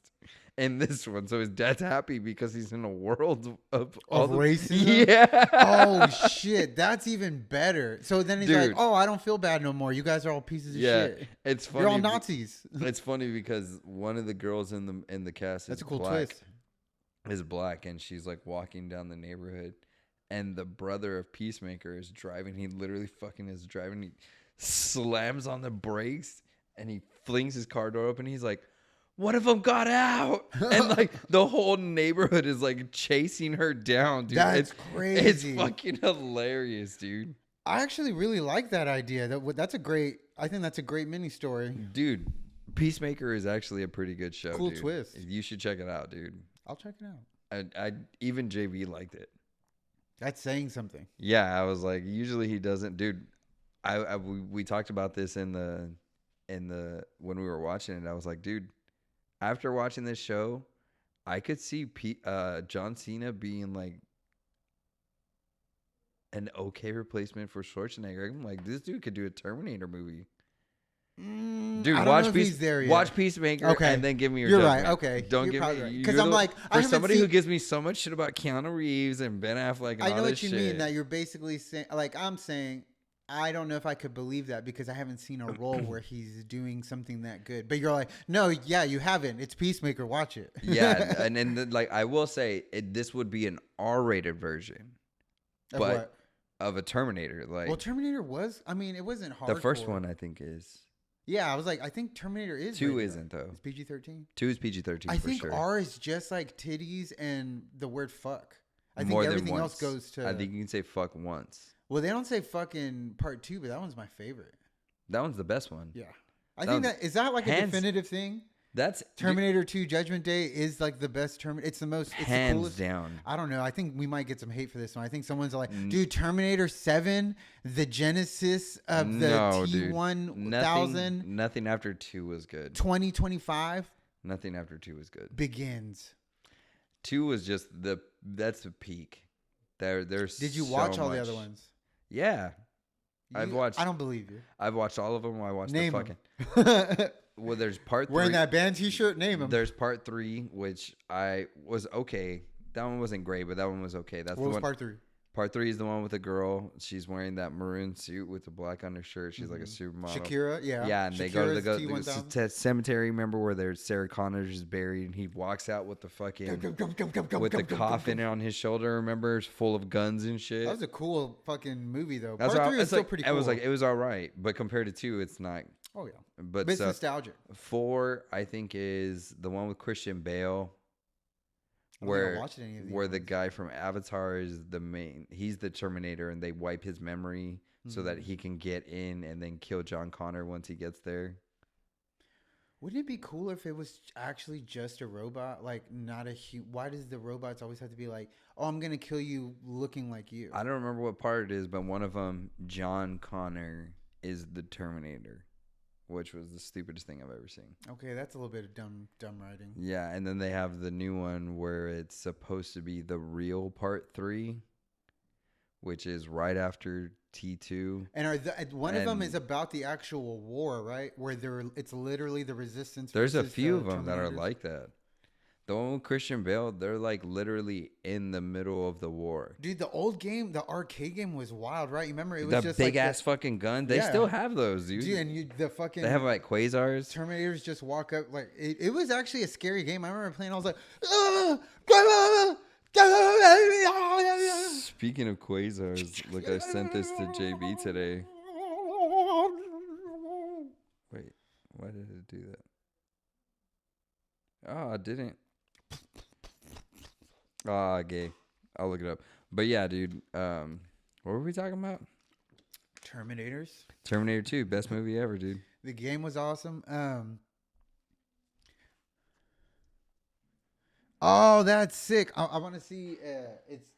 In this one, so his dad's happy because he's in a world of all the racism? Yeah. Oh shit, that's even better. So then he's like, Dude. "Oh, I don't feel bad no more. You guys are all pieces of shit. It's funny. You're all Nazis." It's funny because one of the girls in the cast That's is a cool black. twist. Is black, and she's like walking down the neighborhood, and the brother of Peacemaker is driving. He literally fucking is driving. He slams on the brakes, and he flings his car door open. He's like, "One of them got out," and like the whole neighborhood is like chasing her down, dude. That's It's crazy. fucking hilarious, dude. I actually really like that idea. That's a great. I think that's a great mini story. Dude, Peacemaker is actually a pretty good show. Cool dude. twist. You should check it out, dude. I'll check it out. I even JV liked it. That's saying something. Yeah, I was like, usually he doesn't, dude. We talked about this in the when we were watching it. I was like, dude, after watching this show, I could see John Cena being like an okay replacement for Schwarzenegger. I'm like, this dude could do a Terminator movie. Dude, I don't watch know if he's there yet. Watch Peacemaker, Okay. and then give me your You're judgment. right. Okay. Don't You're give probably me right. you're 'Cause I'm the- like, I for haven't somebody who seen- gives me so much shit about Keanu Reeves and Ben Affleck and I all know this what you shit. mean. That you're basically saying, like I'm saying, I don't know if I could believe that because I haven't seen a role where he's doing something that good. But you're like, no, yeah, you haven't. It's Peacemaker. Watch it. Yeah, and then like I will say, this would be an R-rated version Of but- what? of a Terminator. Like Well, Terminator was. I mean, it wasn't hard. the first one, I think is Yeah, I was like, I think Terminator is. 2 rated R. isn't though. It's PG-13. 2 is PG-13 I for think sure. R is just like titties and the word fuck. I think More than everything once. else goes to. I think you can say fuck once. Well, they don't say fucking part 2, but that one's my favorite. That one's the best one. Yeah, I That think one's that is that like a hands- definitive thing. That's Terminator 2 Judgment Day is like the best Terminator. It's the most. It's the hands coolest. down. I don't know. I think we might get some hate for this one. I think someone's like, N- dude, Terminator 7, the genesis of the No, dude. T1000, Nothing after 2 was good. 2025 Nothing after 2 was good. begins. 2 was just that's the peak. There's Did you so watch all the much- other ones? Yeah. I've watched I don't believe you. I've watched all of them. I watched Name the 'em. fucking well, there's part 3. Wearing that band T-shirt, name them. There's part 3, which I was okay. That one wasn't great, but that one was okay. That's What the was one. part 3? Part 3 is the one with the girl. She's wearing that maroon suit with the black undershirt. She's like a supermodel. Shakira, yeah. Yeah, and they go to Shakira's the T1000. cemetery. Remember where there's Sarah Connors is buried, and he walks out with the fucking with the coffin on his shoulder. Remember, it's full of guns and shit. That was a cool fucking movie, though. That's Part why 3 was it's still like, pretty I cool. was like, it was all right, but compared to 2, it's not. oh yeah, But but it's so, nostalgic. 4, I think, is the one with Christian Bale, I don't think I where watched any of these where the ones. guy from Avatar is the main. He's the Terminator, and they wipe his memory so that he can get in and then kill John Connor once he gets there. Wouldn't it be cooler if it was actually just a robot, like not a why does the robots always have to be like, oh, I'm gonna kill you looking like you? I don't remember what part it is, but one of them, John Connor, is the Terminator, which was the stupidest thing I've ever seen. Okay, that's a little bit of dumb writing. Yeah, and then they have the new one where it's supposed to be the real part 3, which is right after T2. And one of them And- is about the actual war, right? Where it's literally the resistance. There's a versus few the of them that are Terminators. like that. The one with Christian Bale, they're like literally in the middle of the war. Dude, the old game, the arcade game was wild, right? You remember it was The just big like ass fucking gun. They Yeah. still have those, dude. dude, and the fucking They have like quasars. Terminators just walk up like it was actually a scary game. I remember playing. I was like, "Ah, Speaking of quasars, look, I sent this to JB today. Wait, why did it do that? Oh, it didn't. Ah, gay. I'll look it up. But yeah, dude. What were we talking about? Terminators. Terminator 2, best movie ever, dude. The game was awesome. Oh, that's sick. I want to see.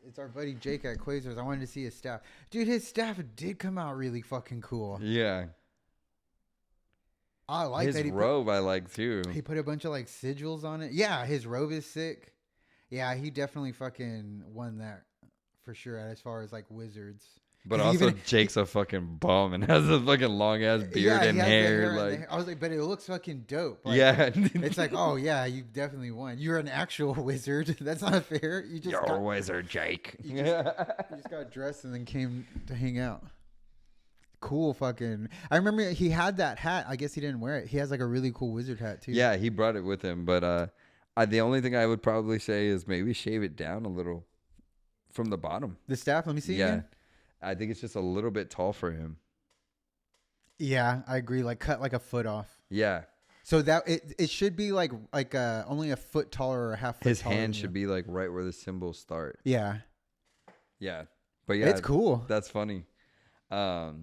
It's our buddy Jake at Quasars. I wanted to see his staff. Dude, his staff did come out really fucking cool. Yeah. I like His that robe I like too. he put a bunch of like sigils on it. Yeah, his robe is sick. Yeah, he definitely fucking won that for sure as far as like wizards. But 'Cause also even- Jake's a fucking bum and has a fucking long ass beard Yeah, he and has the hair. and the Like hair. I was like, but it looks fucking dope. Like, yeah. It's like, oh yeah, you definitely won. You're an actual wizard. That's not fair. You just You're a got, wizard, Jake. you just got dressed and then came to hang out. Cool fucking. I remember he had that hat. I guess he didn't wear it. He has like a really cool wizard hat too. Yeah, he brought it with him, but the only thing I would probably say is maybe shave it down a little from the bottom. The staff. Let me see. Yeah. Again. I think it's just a little bit tall for him. Yeah, I agree. Like cut like a foot off. Yeah. So that it should be like only a foot taller or a half foot His taller hand than should you. be like right where the symbols start. Yeah. Yeah. But yeah, It's cool. That's funny. But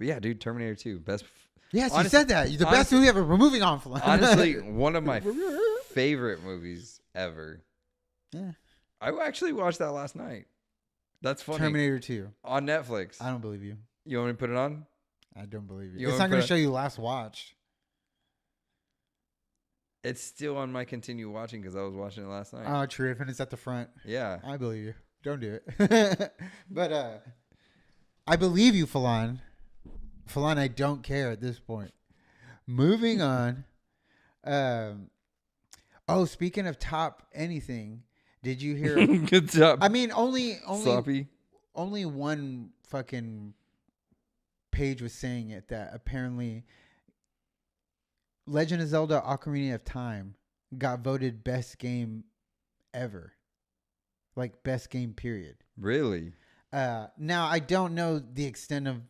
yeah, dude, Terminator 2, best. Yes, honest- you said that. The best honest- movie ever. We're moving on. Flan. Honestly, one of my favorite movies ever. Yeah. I actually watched that last night. That's funny. Terminator 2. On Netflix. I don't believe you. You want me to put it on? I don't believe you. You It's wanna not going put to it- show you last watched. It's still on my continue watching because I was watching it last night. Oh, true. If it's at the front, Yeah. I believe you. Don't do it. But I believe you, Falan. Falan, I don't care at this point. Moving on. Oh, speaking of top anything, did you hear? Good job. I mean, only Sloppy. only one fucking page was saying it that apparently Legend of Zelda Ocarina of Time got voted best game ever. Like best game period. Really? Now I don't know the extent of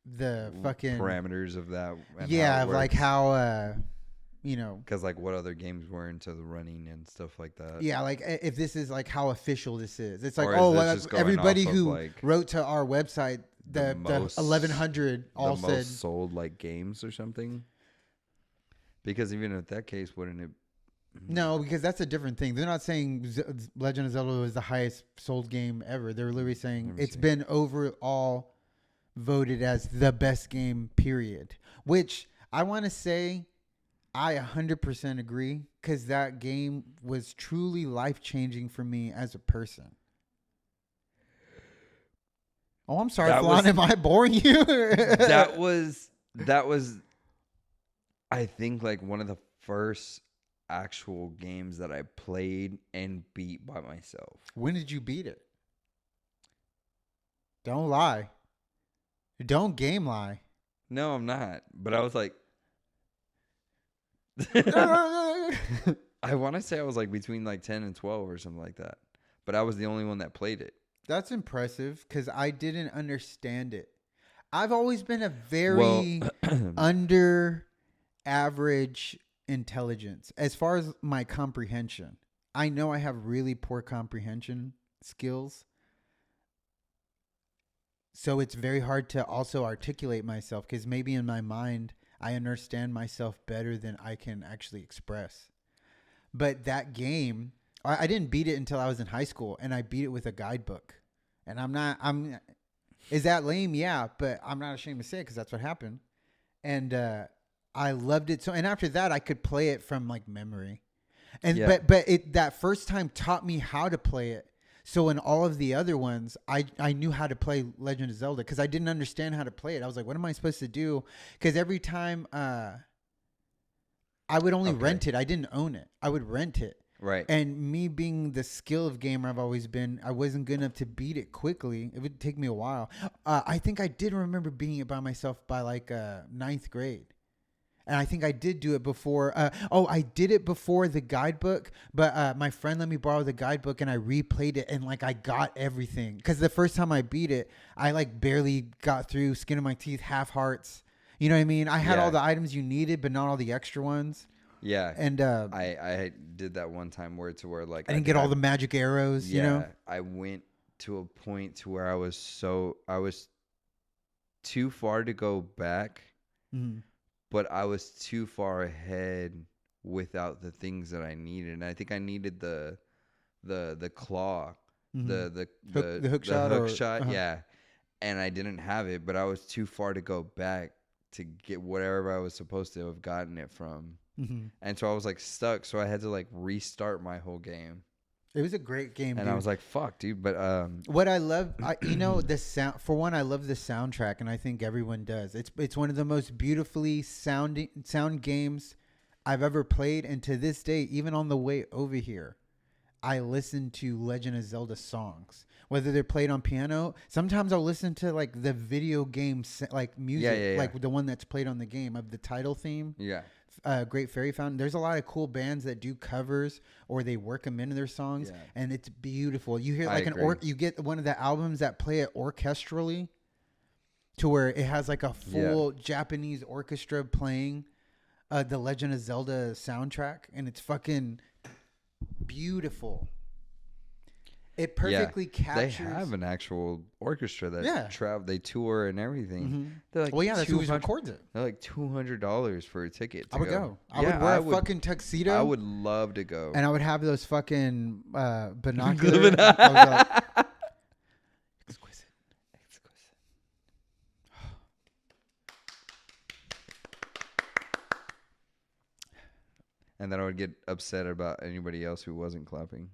the fucking parameters of that. yeah, like how you know, because like what other games were into the running and stuff like that. yeah, like if this is like how official this is. It's like, Or is oh, this well, just going everybody off of, who like, wrote to our website, the most- 1100 all the said most sold like games or something. Because even in that case, wouldn't it? no, because that's a different thing. They're not saying Legend of Zelda was the highest sold game ever. They're literally saying Let me it's see. been overall voted as the best game period, which I want to say I 100% agree because that game was truly life-changing for me as a person. Oh, I'm sorry, That Flan. was- Am I boring you? that was I think like one of the first actual games that I played and beat by myself. When did you beat it? Don't lie. Don't game lie. No, I'm not. But I was like I want to say I was like between like 10 and 12 or something like that. But I was the only one that played it. That's impressive because I didn't understand it. I've always been a very under average intelligence as far as my comprehension. I know I have really poor comprehension skills. So it's very hard to also articulate myself because maybe in my mind I understand myself better than I can actually express. But that game, I didn't beat it until I was in high school, and I beat it with a guidebook. And is that lame? Yeah, but I'm not ashamed to say it because that's what happened. And I loved it so. And after that, I could play it from like memory. And Yeah. but it that first time taught me how to play it. So in all of the other ones, I knew how to play Legend of Zelda because I didn't understand how to play it. I was like, what am I supposed to do? Because every time I would only Okay. rent it. I didn't own it. I would rent it. Right. And me being the skill of gamer I've always been, I wasn't good enough to beat it quickly. It would take me a while. I think I did remember beating it by myself by like ninth grade. And I think I did do it before. I did it before the guidebook, but my friend let me borrow the guidebook and I replayed it and like I got everything. Because the first time I beat it, I like barely got through, skin of my teeth, half hearts. You know what I mean? I had Yeah. all the items you needed, but not all the extra ones. Yeah. And I did that one time where like I didn't get all the magic arrows, yeah, you know? I went to a point to where I was too far to go back, Mhm. but I was too far ahead without the things that I needed. And I think I needed the claw, Mhm. the hook shot hook or- shot, uh-huh. yeah. And I didn't have it, but I was too far to go back to get whatever I was supposed to have gotten it from. Mhm. And so I was like stuck, so I had to like restart my whole game. It was a great game, And dude. I was like, fuck, dude, but What I love, the sound. For one, I love the soundtrack, and I think everyone does. It's one of the most beautifully sound games I've ever played, and to this day, even on the way over here, I listen to Legend of Zelda songs, whether they're played on piano. Sometimes I'll listen to like the video game like music, yeah. like the one that's played on the game of the title theme. yeah. Great Fairy Fountain. There's a lot of cool bands that do covers or they work them into their songs, Yeah. and it's beautiful. You hear I like agree. you get one of the albums that play it orchestrally, to where it has like a full Japanese orchestra playing the Legend of Zelda soundtrack, and it's fucking beautiful. It perfectly They captures. have an actual orchestra that Yeah. they tour and everything. Mhm. They're like, Well, yeah, that's who 200 records it. They're like $200 for a ticket. To I would go. I would wear a fucking tuxedo. I would love to go. And I would have those fucking binoculars. I was like, exquisite. And then I would get upset about anybody else who wasn't clapping.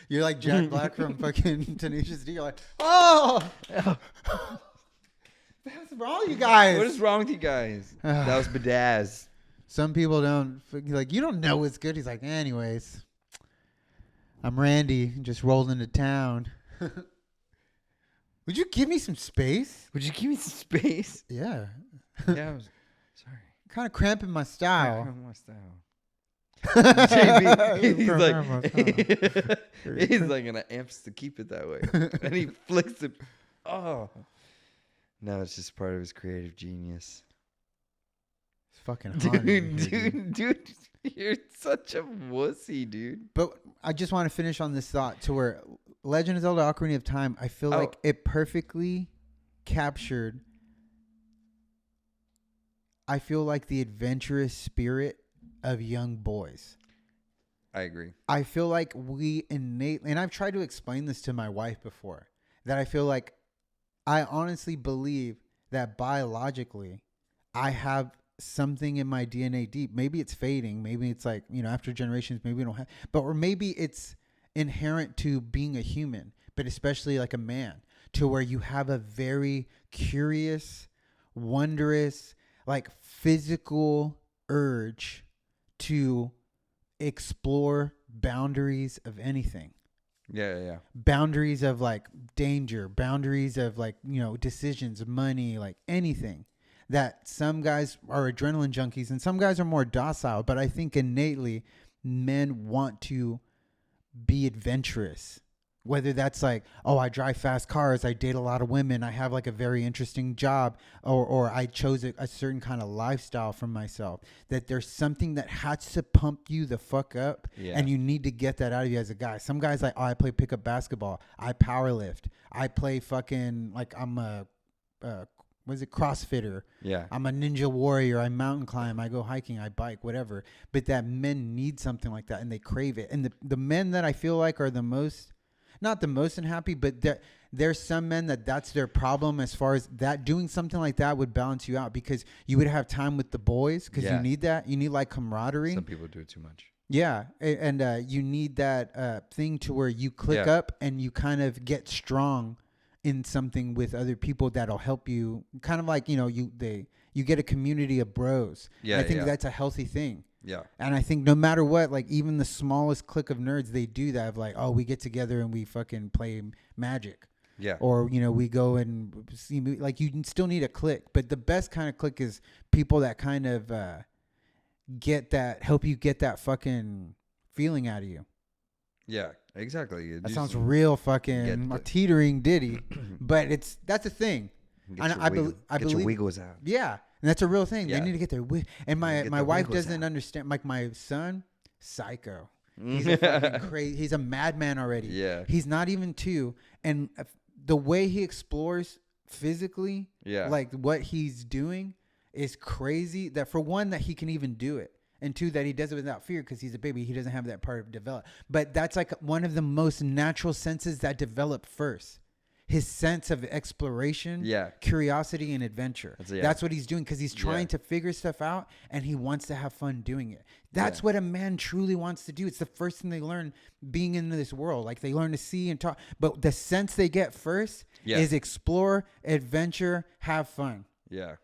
You're like Jack Black from fucking Tenacious D. You're like, oh, what's wrong, you guys? What is wrong with you guys? That was Badaz. Some people don't like. You don't know what's good. He's like, anyways, I'm Randy. Just rolled into town. Would you give me some space? Would you give me some space? Yeah, Yeah, I was sorry. kind of cramping my style. My style. JB, he's like gonna amps to keep it that way, and he flicks it. Oh, no, it's just part of his creative genius. It's fucking hot in here, Dude, you're such a wussy, dude. But I just want to finish on this thought to where Legend of Zelda: Ocarina of Time, I feel like it perfectly captured. I feel like the adventurous spirit of young boys. I agree. I feel like we innately, and I've tried to explain this to my wife before, that I feel like I honestly believe that biologically I have something in my DNA deep. Maybe it's fading. Maybe it's like, after generations, maybe we don't have, or maybe it's inherent to being a human, but especially like a man, to where you have a very curious, wondrous, like physical urge to explore boundaries of anything. Yeah. Boundaries of like danger, boundaries of like, decisions, money, like anything. That some guys are adrenaline junkies and some guys are more docile, but I think innately men want to be adventurous. Whether that's like, oh, I drive fast cars, I date a lot of women, I have like a very interesting job, or I chose a certain kind of lifestyle for myself. That there's something that has to pump you the fuck up, and you need to get that out of you as a guy. Some guys like, oh, I play pickup basketball, I power lift, I play fucking like I'm a was it CrossFitter? Yeah. I'm a ninja warrior. I mountain climb. I go hiking. I bike. Whatever. But that men need something like that, and they crave it. And the men that I feel like are the most, not the most unhappy, but there's some men that's their problem as far as that doing something like that would balance you out because you would have time with the boys because you need that. You need like camaraderie. Some people do it too much. Yeah, and you need that thing to where you click Yeah. up and you kind of get strong in something with other people that'll help you. Kind of like you get a community of bros. Yeah, And I think yeah. that's a healthy thing. Yeah. And I think no matter what, like even the smallest clique of nerds, they do that. Of like, oh, we get together and we fucking play Magic. Yeah. Or we go and see like you still need a clique, but the best kind of clique is people that kind of help you get that fucking feeling out of you. Yeah. Exactly. That sounds real fucking teetering ditty, but that's a thing. I believe your wiggles out. Yeah, and that's a real thing. Yeah. They need to get their and my their wife wiggles doesn't out. understand. Like my son, psycho. He's a fucking crazy. He's a madman already. Yeah. He's not even 2, and the way he explores physically, Yeah. like what he's doing is crazy. That for one, that he can even do it, and 2, that he does it without fear because he's a baby. He doesn't have that part developed. But that's like one of the most natural senses that develop first. His sense of exploration, Yeah. curiosity, and adventure. Yeah. That's what he's doing because he's trying to figure stuff out and he wants to have fun doing it. That's what a man truly wants to do. It's the first thing they learn being in this world. Like they learn to see and talk. But the sense they get first is explore, adventure, have fun. Yeah.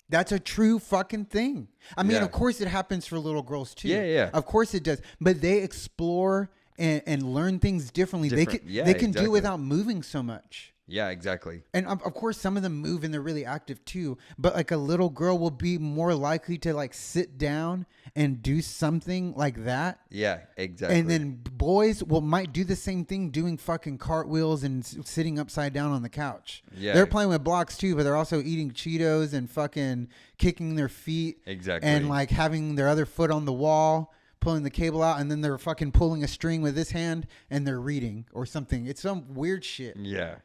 That's a true fucking thing. I mean, Yeah. of course it happens for little girls too. Yeah, yeah. Of course it does. But they explore and learn things differently. They can do exactly. it without moving so much. Yeah, exactly. And of course, some of them move and they're really active too. But like a little girl will be more likely to like sit down and do something like that. Yeah, exactly. And then boys might do the same thing, doing fucking cartwheels and sitting upside down on the couch. Yeah. They're playing with blocks too, but they're also eating Cheetos and fucking kicking their feet. Exactly. And like having their other foot on the wall, pulling the cable out, and then they're fucking pulling a string with this hand and they're reading or something. It's some weird shit. Yeah.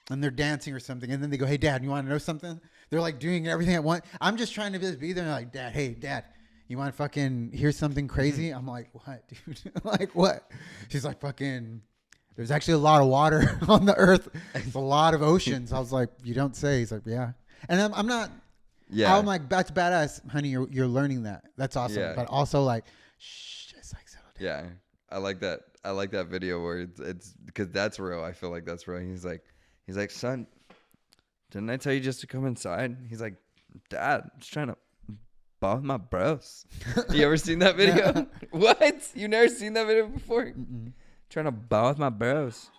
And they're dancing or something. And then they go, hey, Dad, you want to know something? They're like doing everything at once. I'm just trying to just be there. And like, Dad, hey, Dad, you want to fucking hear something crazy? I'm like, what, dude? Like, what? She's like, fucking, there's actually a lot of water on the earth. There's a lot of oceans. I was like, you don't say. He's like, yeah. And I'm not, Yeah. I'm like, that's badass, honey. You're learning that. That's awesome. Yeah. But also like, shh, just like settle down. Yeah. I like that. I like that video where it's because that's real. I feel like that's real. He's like, son, didn't I tell you just to come inside? He's like, Dad, I'm just trying to ball with my bros. You ever seen that video? What? You never seen that video before? Mm-mm. Trying to ball with my bros.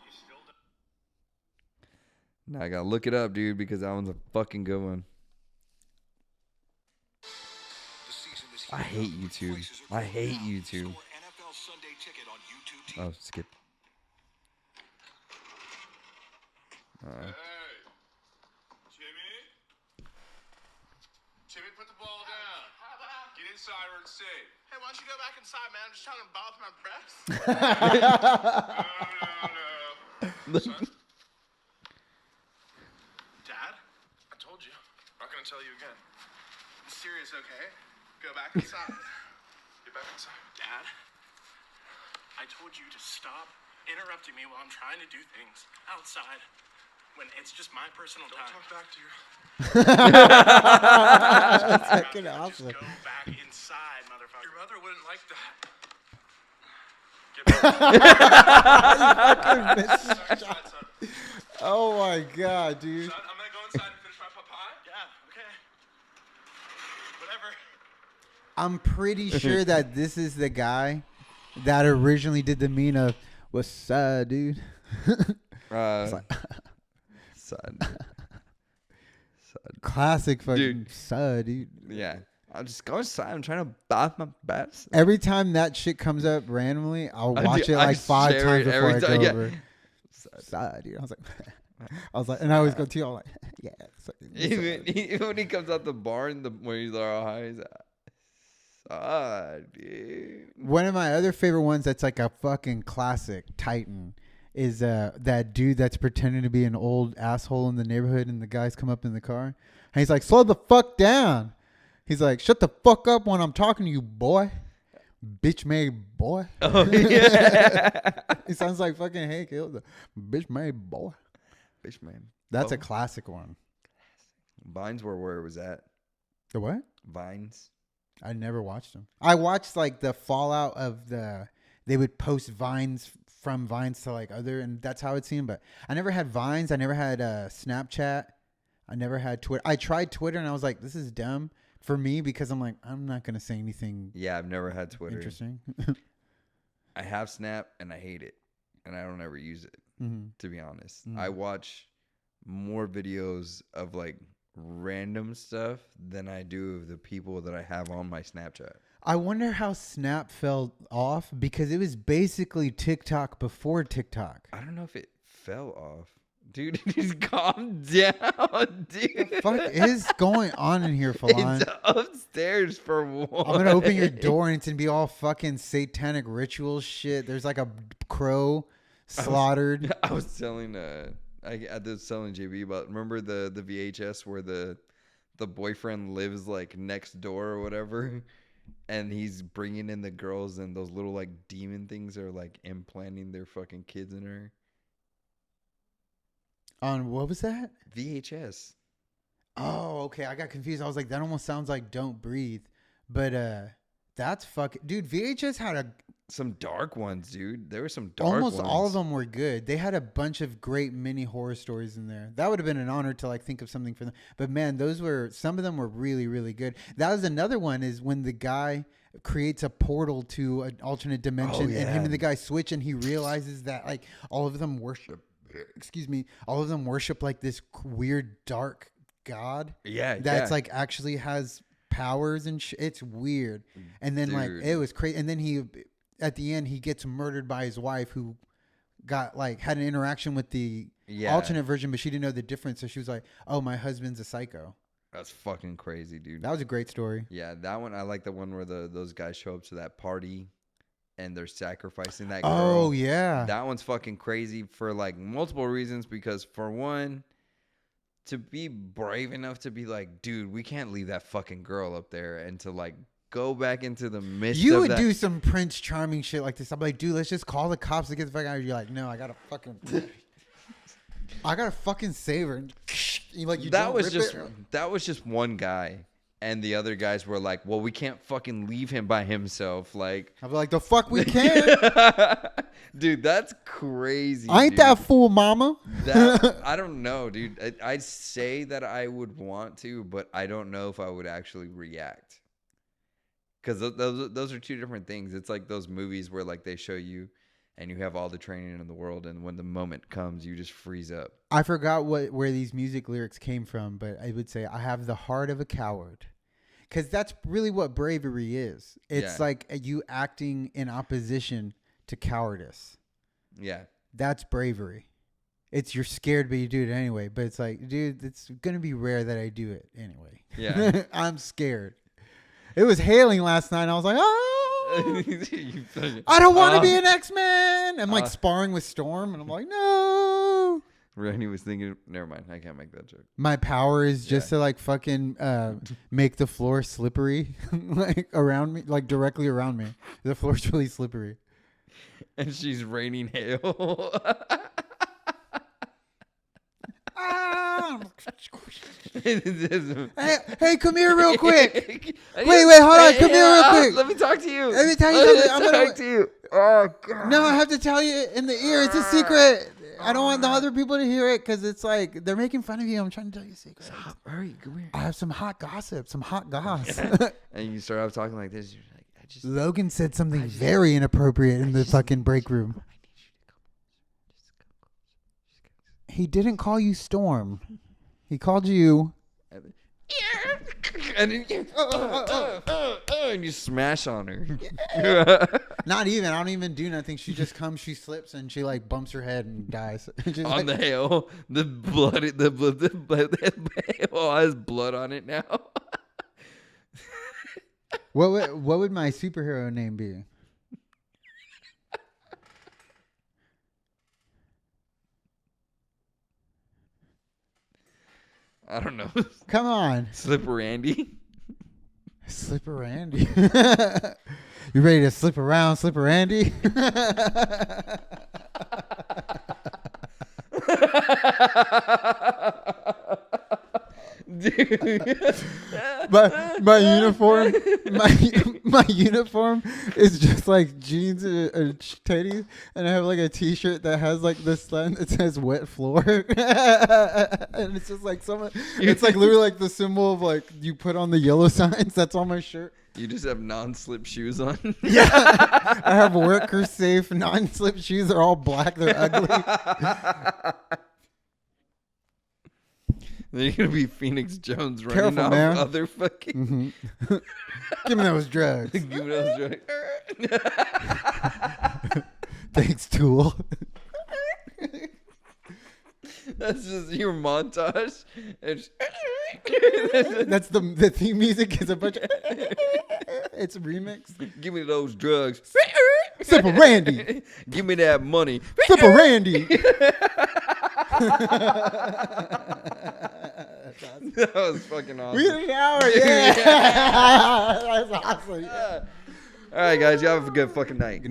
Now I gotta look it up, dude, because that one's a fucking good one. I hate YouTube. I hate YouTube. Oh, skip. Hey, Jimmy, put the ball down. Get inside where it's safe. Hey, why don't you go back inside, man? I'm just trying to bounce my breath. No. Son? Dad? I told you. I'm not gonna tell you again. I'm serious, okay? Go back inside. Get back inside. Dad? I told you to stop interrupting me while I'm trying to do things outside when it's just my personal Don't time. talk back to your. That's fucking awesome. Just go back inside, motherfucker. Your mother wouldn't like that. Get back inside, son. Oh my God, dude. Son, I'm gonna go inside and finish my papaya. Yeah, okay. Whatever. I'm pretty sure that this is the guy that originally did the meme of "What's up, dude?" Sad. Classic fucking Dude. "Suh, dude." Yeah. I'll just go inside. I'm trying to bath my best. Every time that shit comes up randomly, I'll I watch do- it I like 5 share times it before every I go time, yeah. over. "Suh, dude." I was like, and I always go to, I'm like, yeah. Even when he comes out the barn, when he's all high, he's like, dude. One of my other favorite ones that's like a fucking classic, Titan, is that dude that's pretending to be an old asshole in the neighborhood, and the guys come up in the car, and he's like, "Slow the fuck down." He's like, "Shut the fuck up when I'm talking to you, boy, bitch made boy." Oh yeah. He sounds like fucking Hank Hill, the bitch made boy. Bitch, man. That's Oh. a classic one. Vines were where it was at. The what? Vines. I never watched them. I watched like the fallout of they would post Vines from Vines to like other, and that's how it seemed. But I never had Vines. I never had Snapchat. I never had Twitter. I tried Twitter and I was like, this is dumb for me because I'm like, I'm not going to say anything Yeah, I've never had Twitter. interesting. I have Snap and I hate it, and I don't ever use it. Mhm. To be honest, Mm. I watch more videos of like random stuff than I do of the people that I have on my Snapchat. I wonder how Snap fell off because it was basically TikTok before TikTok. I don't know if it fell off. Dude, just calm down, dude. Fuck is going on in here, Falon? It's upstairs for one. I'm gonna open your door and it's gonna be all fucking satanic ritual shit. There's like a crow slaughtered. I was telling I was telling JB about, remember the VHS where the boyfriend lives like next door or whatever, and he's bringing in the girls and those little like demon things are like implanting their fucking kids in her. On what was that? VHS. Oh, okay. I got confused. I was like, that almost sounds like Don't Breathe, but that's fucking dude. VHS had Some dark ones, dude. There were some dark almost ones. all of them were good. They had a bunch of great mini horror stories in there. That would have been an honor to like think of something for them. But man, some of them were really, really good. That was another one is when the guy creates a portal to an alternate dimension and him yeah. and the guy switch and he realizes that like all of them worship like this weird dark god Yeah, that's yeah. like actually has powers and it's weird. And then like Dude. it was crazy. And then he at the end he gets murdered by his wife who got like had an interaction with the Yeah. alternate version, but she didn't know the difference. So she was like, "Oh, my husband's a psycho." That's fucking crazy, dude. That was a great story. Yeah, that one. I like the one where those guys show up to that party and they're sacrificing that girl. Oh yeah. That one's fucking crazy for like multiple reasons. Because for one, to be brave enough to be like, dude, we can't leave that fucking girl up there, and to like go back into the midst You of would that. do some Prince Charming shit like this. I'm like, dude, let's just call the cops to get the fuck out of here. You're like, no, I gotta fucking save her. You like you that don't was rip just it? that was just one guy, and the other guys were like, well, we can't fucking leave him by himself. Like, I'd be like, the fuck we can. dude, that's crazy. I ain't dude. that fool, mama. That I don't know, dude. I'd say that I would want to, but I don't know if I would actually react. Because those are two different things. It's like those movies where like they show you, and you have all the training in the world, and when the moment comes, you just freeze up. I forgot where these music lyrics came from, but I would say I have the heart of a coward. Because that's really what bravery is. It's Yeah. like you acting in opposition to cowardice. Yeah. That's bravery. It's you're scared, but you do it anyway. But it's like, dude, it's going to be rare that I do it anyway. Yeah. I'm scared. It was hailing last night, and I was like, oh, You fucking- I don't want to be an X-Men. I'm like sparring with Storm, and I'm like, no. Randy was thinking, never mind, I can't make that joke. My power is just to like fucking make the floor slippery, like around me, like directly around me. The floor's really slippery. And she's raining hail. Ah! hey, hey, come here real quick. Wait, hold on. Come here real quick. Let me talk to you. Let me tell you something. I'm Let me gonna- talk to you. Oh, God. No, I have to tell you in the ear. It's a secret. I don't want the other people to hear it because it's like they're making fun of you. I'm trying to tell you a secret. Hurry, come here. I have some hot gossip, some hot goss. And you start off talking like this. You're like, I just. Logan said something very inappropriate in the fucking break room. He didn't call you Storm. He called you. And then you, and you smash on her. Not even. I don't even do nothing. She just comes, she slips, and she like bumps her head and dies. She's On like, the hail, the blood, the hail has blood on it now. what would my superhero name be? I don't know. Come on. Slipper Andy. Slipper Andy. You ready to slip around, Slipper Andy? Dude. my uniform, my uniform is just like jeans and teddies, and I have like a T-shirt that has like this sign that says "wet floor," and it's just like someone. It's like literally like the symbol of like you put on the yellow signs. That's on my shirt. You just have non-slip shoes on. Yeah, I have worker safe non-slip shoes. They're all black. They're ugly. Then you're gonna be Phoenix Jones running Careful, off man. other fucking. Give me those drugs. Give me those drugs. Thanks, Tool. That's just your montage. It's That's the theme music is a bunch of it's a remix. give me those drugs. Slipper Randy. Give me that money. Slipper Randy. That was fucking awesome. We in an hour, yeah. That's awesome. All right, guys, you have a good fucking night.